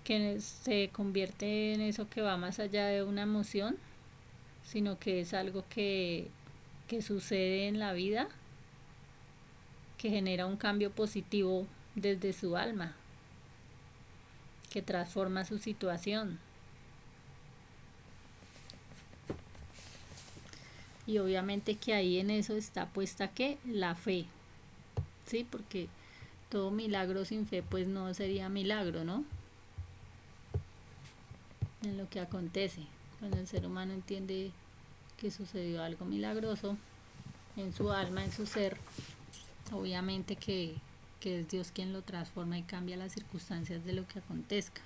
que se convierte en eso que va más allá de una emoción, sino que es algo que sucede en la vida, que genera un cambio positivo desde su alma, que transforma su situación. Y obviamente que ahí en eso está puesta que la fe, ¿sí? Porque todo milagro sin fe pues no sería milagro, ¿no? En lo que acontece, cuando el ser humano entiende que sucedió algo milagroso en su alma, en su ser, obviamente que es Dios quien lo transforma y cambia las circunstancias de lo que acontezca.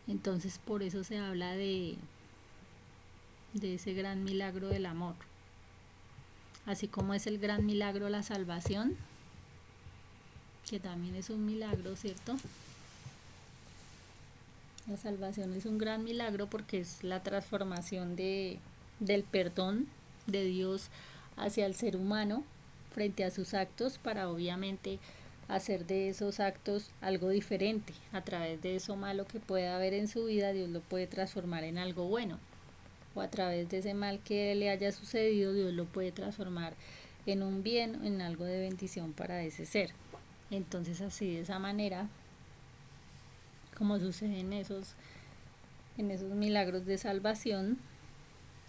Entonces por eso se habla de ese gran milagro del amor. Así como es el gran milagro la salvación, que también es un milagro, ¿cierto? La salvación es un gran milagro porque es la transformación del perdón de Dios hacia el ser humano frente a sus actos para obviamente hacer de esos actos algo diferente. A través de eso malo que pueda haber en su vida, Dios lo puede transformar en algo bueno. O a través de ese mal que le haya sucedido, Dios lo puede transformar en un bien, en algo de bendición para ese ser. Entonces así de esa manera, como sucede en esos milagros de salvación,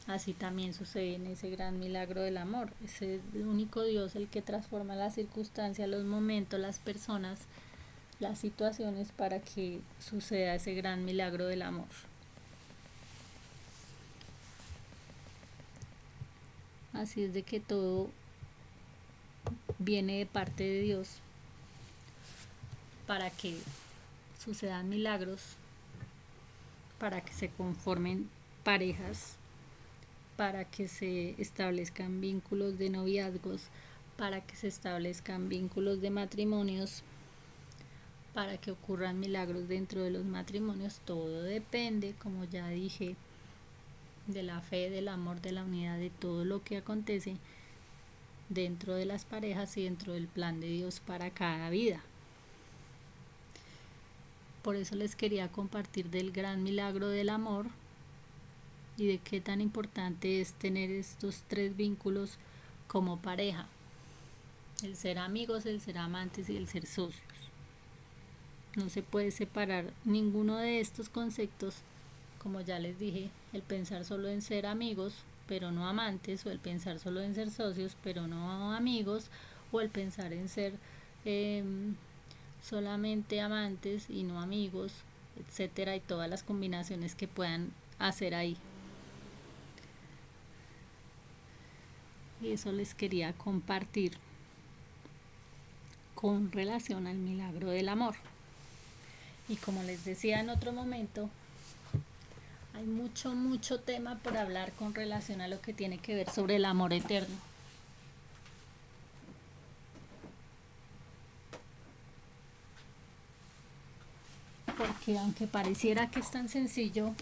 así también sucede en ese gran milagro del amor. Es el único Dios el que transforma las circunstancias, los momentos, las personas, las situaciones para que suceda ese gran milagro del amor. Así es de que todo viene de parte de Dios para que sucedan milagros, para que se conformen parejas, para que se establezcan vínculos de noviazgos, para que se establezcan vínculos de matrimonios, para que ocurran milagros dentro de los matrimonios. Todo depende, como ya dije, de la fe, del amor, de la unidad, de todo lo que acontece dentro de las parejas y dentro del plan de Dios para cada vida. Por eso les quería compartir del gran milagro del amor y de qué tan importante es tener estos tres vínculos como pareja: el ser amigos, el ser amantes y el ser socios. No se puede separar ninguno de estos conceptos, como ya les dije, el pensar solo en ser amigos pero no amantes, o el pensar solo en ser socios pero no amigos, o el pensar en ser solamente amantes y no amigos, etcétera, y todas las combinaciones que puedan hacer ahí. Y eso les quería compartir con relación al milagro del amor. Y como les decía en otro momento, hay mucho tema por hablar con relación a lo que tiene que ver sobre el amor eterno. Porque aunque pareciera que es tan sencillo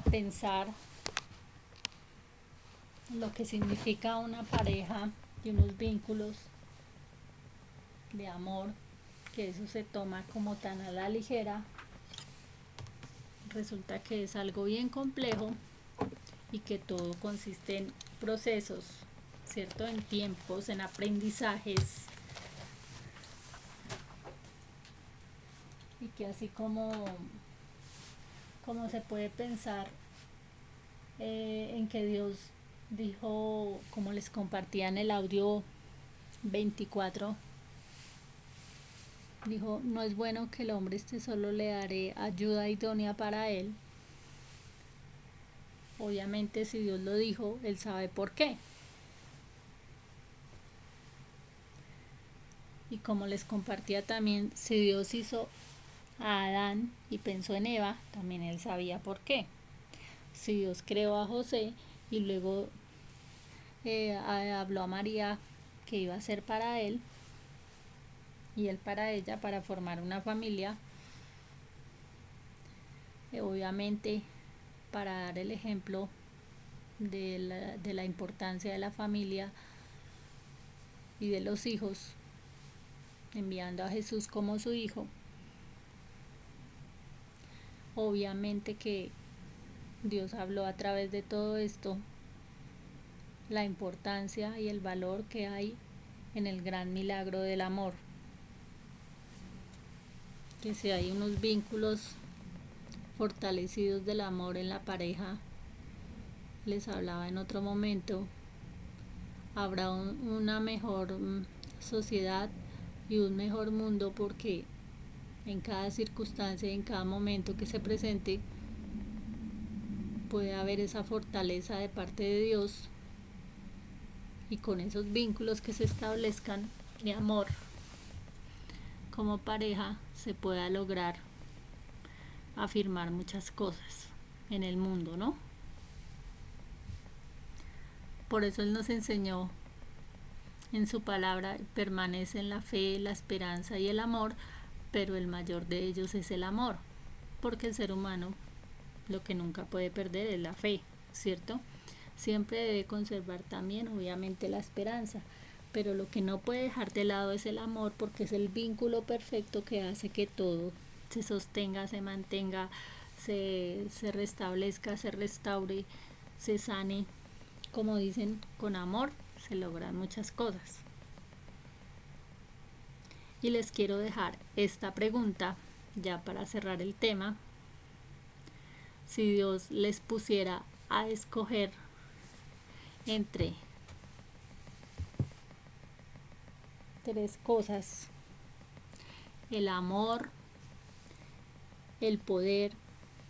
pensar lo que significa una pareja y unos vínculos de amor, que eso se toma como tan a la ligera, resulta que es algo bien complejo y que todo consiste en procesos, ¿cierto? En tiempos, en aprendizajes, y que así como se puede pensar en que Dios dijo, como les compartía en el audio 24, Dijo, no es bueno que el hombre esté solo, le daré ayuda idónea para él. Obviamente si Dios lo dijo, Él sabe por qué. Y como les compartía también, si Dios hizo a Adán y pensó en Eva, también Él sabía por qué. Si Dios creó a José y luego habló a María que iba a ser para él y él para ella, para formar una familia, obviamente para dar el ejemplo de la importancia de la familia y de los hijos, enviando a Jesús como su hijo. Obviamente que Dios habló a través de todo esto la importancia y el valor que hay en el gran milagro del amor. Que si hay unos vínculos fortalecidos del amor en la pareja, les hablaba en otro momento, habrá una mejor sociedad y un mejor mundo, porque en cada circunstancia y en cada momento que se presente puede haber esa fortaleza de parte de Dios, y con esos vínculos que se establezcan de amor como pareja se pueda lograr afirmar muchas cosas en el mundo, ¿no? Por eso Él nos enseñó en su palabra, permanece en la fe, la esperanza y el amor, pero el mayor de ellos es el amor, porque el ser humano lo que nunca puede perder es la fe, ¿cierto? Siempre debe conservar también obviamente la esperanza, pero lo que no puede dejar de lado es el amor, porque es el vínculo perfecto que hace que todo se sostenga, se mantenga, se restablezca, se restaure, se sane. Como dicen, con amor se logran muchas cosas. Y les quiero dejar esta pregunta ya para cerrar el tema. Si Dios les pusiera a escoger entre 3 cosas: el amor, el poder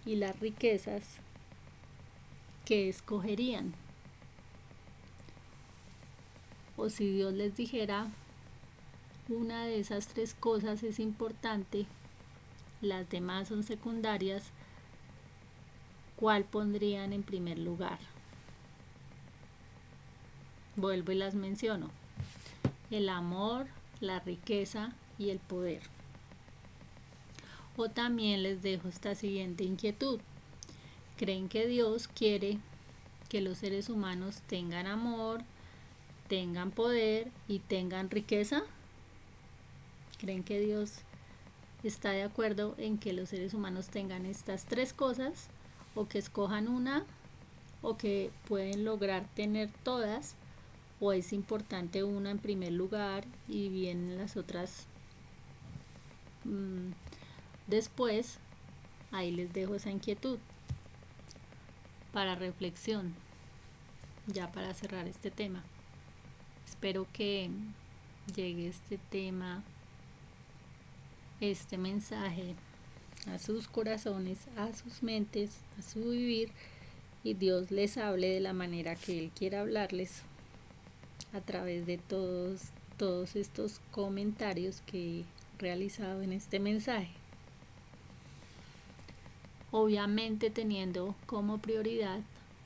y las riquezas, ¿qué escogerían? O si Dios les dijera, una de esas 3 cosas es importante, las demás son secundarias, ¿cuál pondrían en primer lugar? Vuelvo y las menciono: el amor, la riqueza y el poder. O también les dejo esta siguiente inquietud: ¿creen que Dios quiere que los seres humanos tengan amor, tengan poder y tengan riqueza? ¿Creen que Dios está de acuerdo en que los seres humanos tengan estas 3 cosas, o que escojan una, o que pueden lograr tener todas, o es importante una en primer lugar y vienen las otras después? Ahí les dejo esa inquietud para reflexión, ya para cerrar este tema. Espero que llegue este tema, este mensaje a sus corazones, a sus mentes, a su vivir, y Dios les hable de la manera que Él quiera hablarles a través de todos estos comentarios que he realizado en este mensaje. Obviamente teniendo como prioridad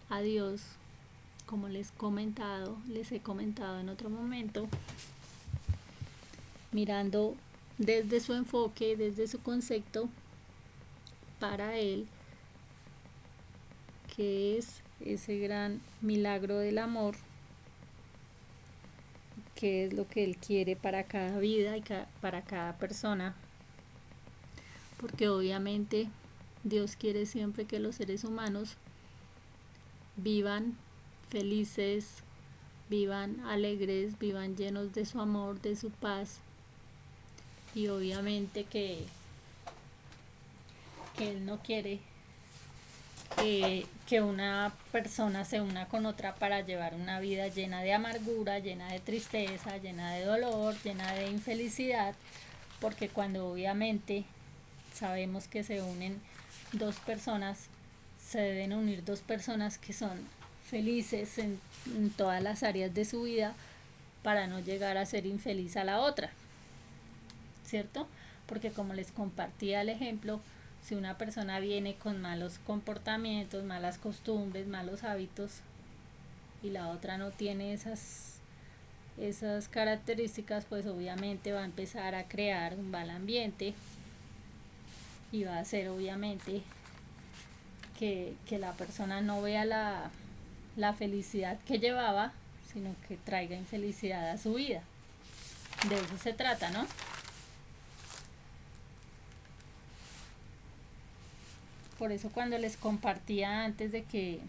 a Dios, como les he comentado en otro momento, mirando desde su enfoque, desde su concepto, para Él, que es ese gran milagro del amor, que es lo que Él quiere para cada vida y para cada persona, porque obviamente Dios quiere siempre que los seres humanos vivan felices, vivan alegres, vivan llenos de su amor, de su paz, y obviamente que Él no quiere que una persona se una con otra para llevar una vida llena de amargura, llena de tristeza, llena de dolor, llena de infelicidad, porque cuando obviamente sabemos que se unen dos personas, se deben unir dos personas que son felices en todas las áreas de su vida para no llegar a ser infeliz a la otra, ¿cierto? Porque como les compartía el ejemplo, si una persona viene con malos comportamientos, malas costumbres, malos hábitos y la otra no tiene esas características, pues obviamente va a empezar a crear un mal ambiente y va a hacer obviamente que la persona no vea la felicidad que llevaba, sino que traiga infelicidad a su vida. De eso se trata, ¿no? Por eso cuando les compartía antes de que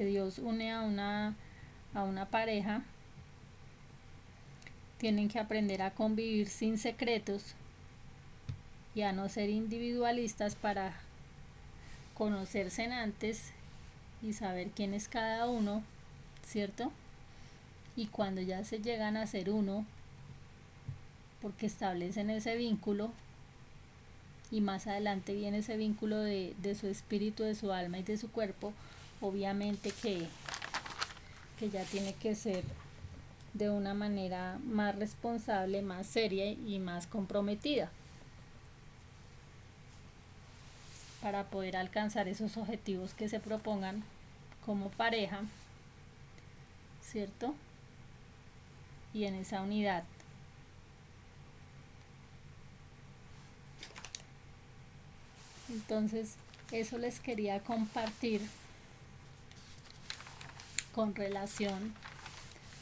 Dios une a una pareja, tienen que aprender a convivir sin secretos y a no ser individualistas para conocerse antes y saber quién es cada uno, ¿cierto? Y cuando ya se llegan a ser uno, porque establecen ese vínculo y más adelante viene ese vínculo de su espíritu, de su alma y de su cuerpo, obviamente que ya tiene que ser de una manera más responsable, más seria y más comprometida para poder alcanzar esos objetivos que se propongan como pareja, ¿cierto? Y en esa unidad. Entonces, eso les quería compartir con relación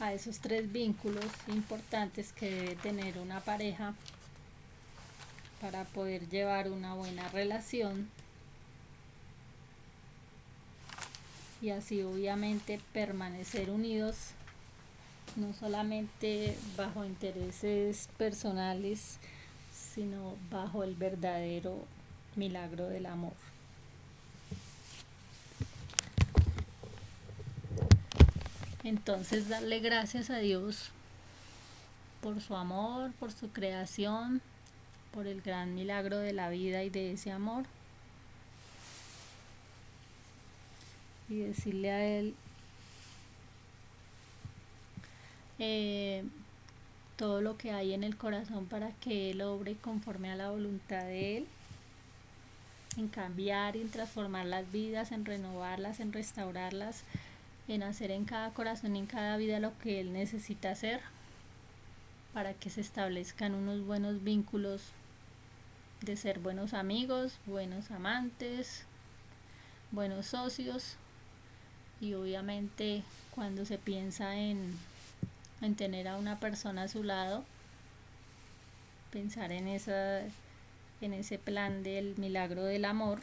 a esos 3 vínculos importantes que debe tener una pareja para poder llevar una buena relación y así obviamente permanecer unidos, no solamente bajo intereses personales, sino bajo el verdadero milagro del amor. Entonces darle gracias a Dios por su amor, por su creación, por el gran milagro de la vida y de ese amor. Y decirle a Él todo lo que hay en el corazón para que Él obre conforme a la voluntad de Él, en cambiar y en transformar las vidas, en renovarlas, en restaurarlas, en hacer en cada corazón y en cada vida lo que Él necesita hacer para que se establezcan unos buenos vínculos de ser buenos amigos, buenos amantes, buenos socios. Y obviamente cuando se piensa en tener a una persona a su lado, pensar en ese plan del milagro del amor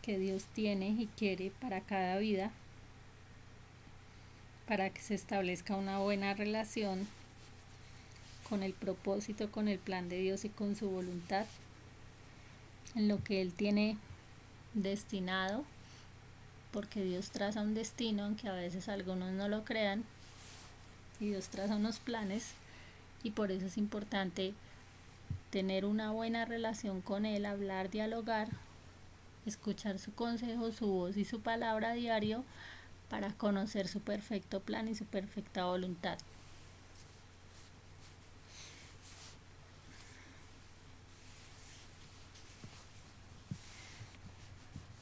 que Dios tiene y quiere para cada vida, para que se establezca una buena relación con el propósito, con el plan de Dios y con su voluntad, en lo que Él tiene destinado, porque Dios traza un destino, aunque a veces algunos no lo crean, y Dios traza unos planes, y por eso es importante tener una buena relación con Él, hablar, dialogar, escuchar su consejo, su voz y su palabra a diario para conocer su perfecto plan y su perfecta voluntad.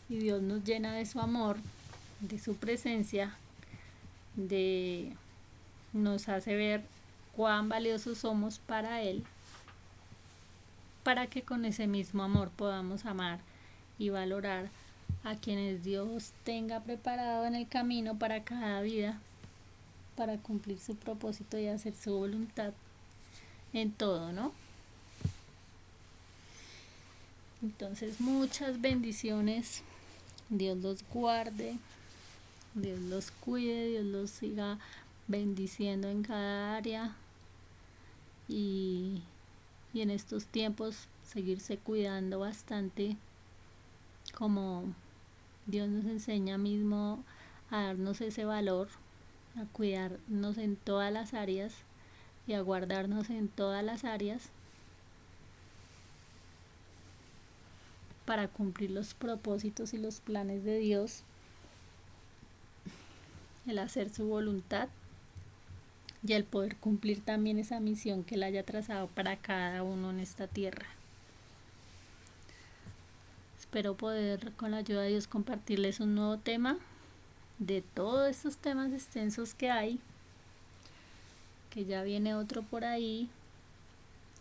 Y Dios nos llena de su amor, de su presencia, nos hace ver cuán valiosos somos para Él, para que con ese mismo amor podamos amar y valorar a quienes Dios tenga preparado en el camino para cada vida, para cumplir su propósito y hacer su voluntad en todo, ¿no? Entonces muchas bendiciones, Dios los guarde, Dios los cuide, Dios los siga bendiciendo en cada área y en estos tiempos seguirse cuidando bastante, como Dios nos enseña mismo a darnos ese valor, a cuidarnos en todas las áreas y a guardarnos en todas las áreas, para cumplir los propósitos y los planes de Dios, el hacer su voluntad y el poder cumplir también esa misión que Él haya trazado para cada uno en esta tierra. Espero poder, con la ayuda de Dios, compartirles un nuevo tema de todos estos temas extensos que hay, que ya viene otro por ahí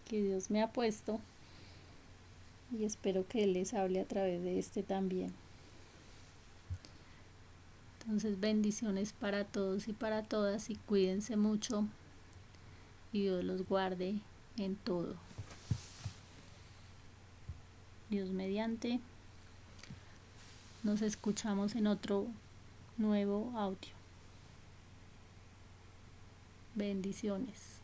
que Dios me ha puesto, y espero que Él les hable a través de este también. Entonces, bendiciones para todos y para todas, y cuídense mucho y Dios los guarde en todo. Dios mediante, nos escuchamos en otro nuevo audio. Bendiciones.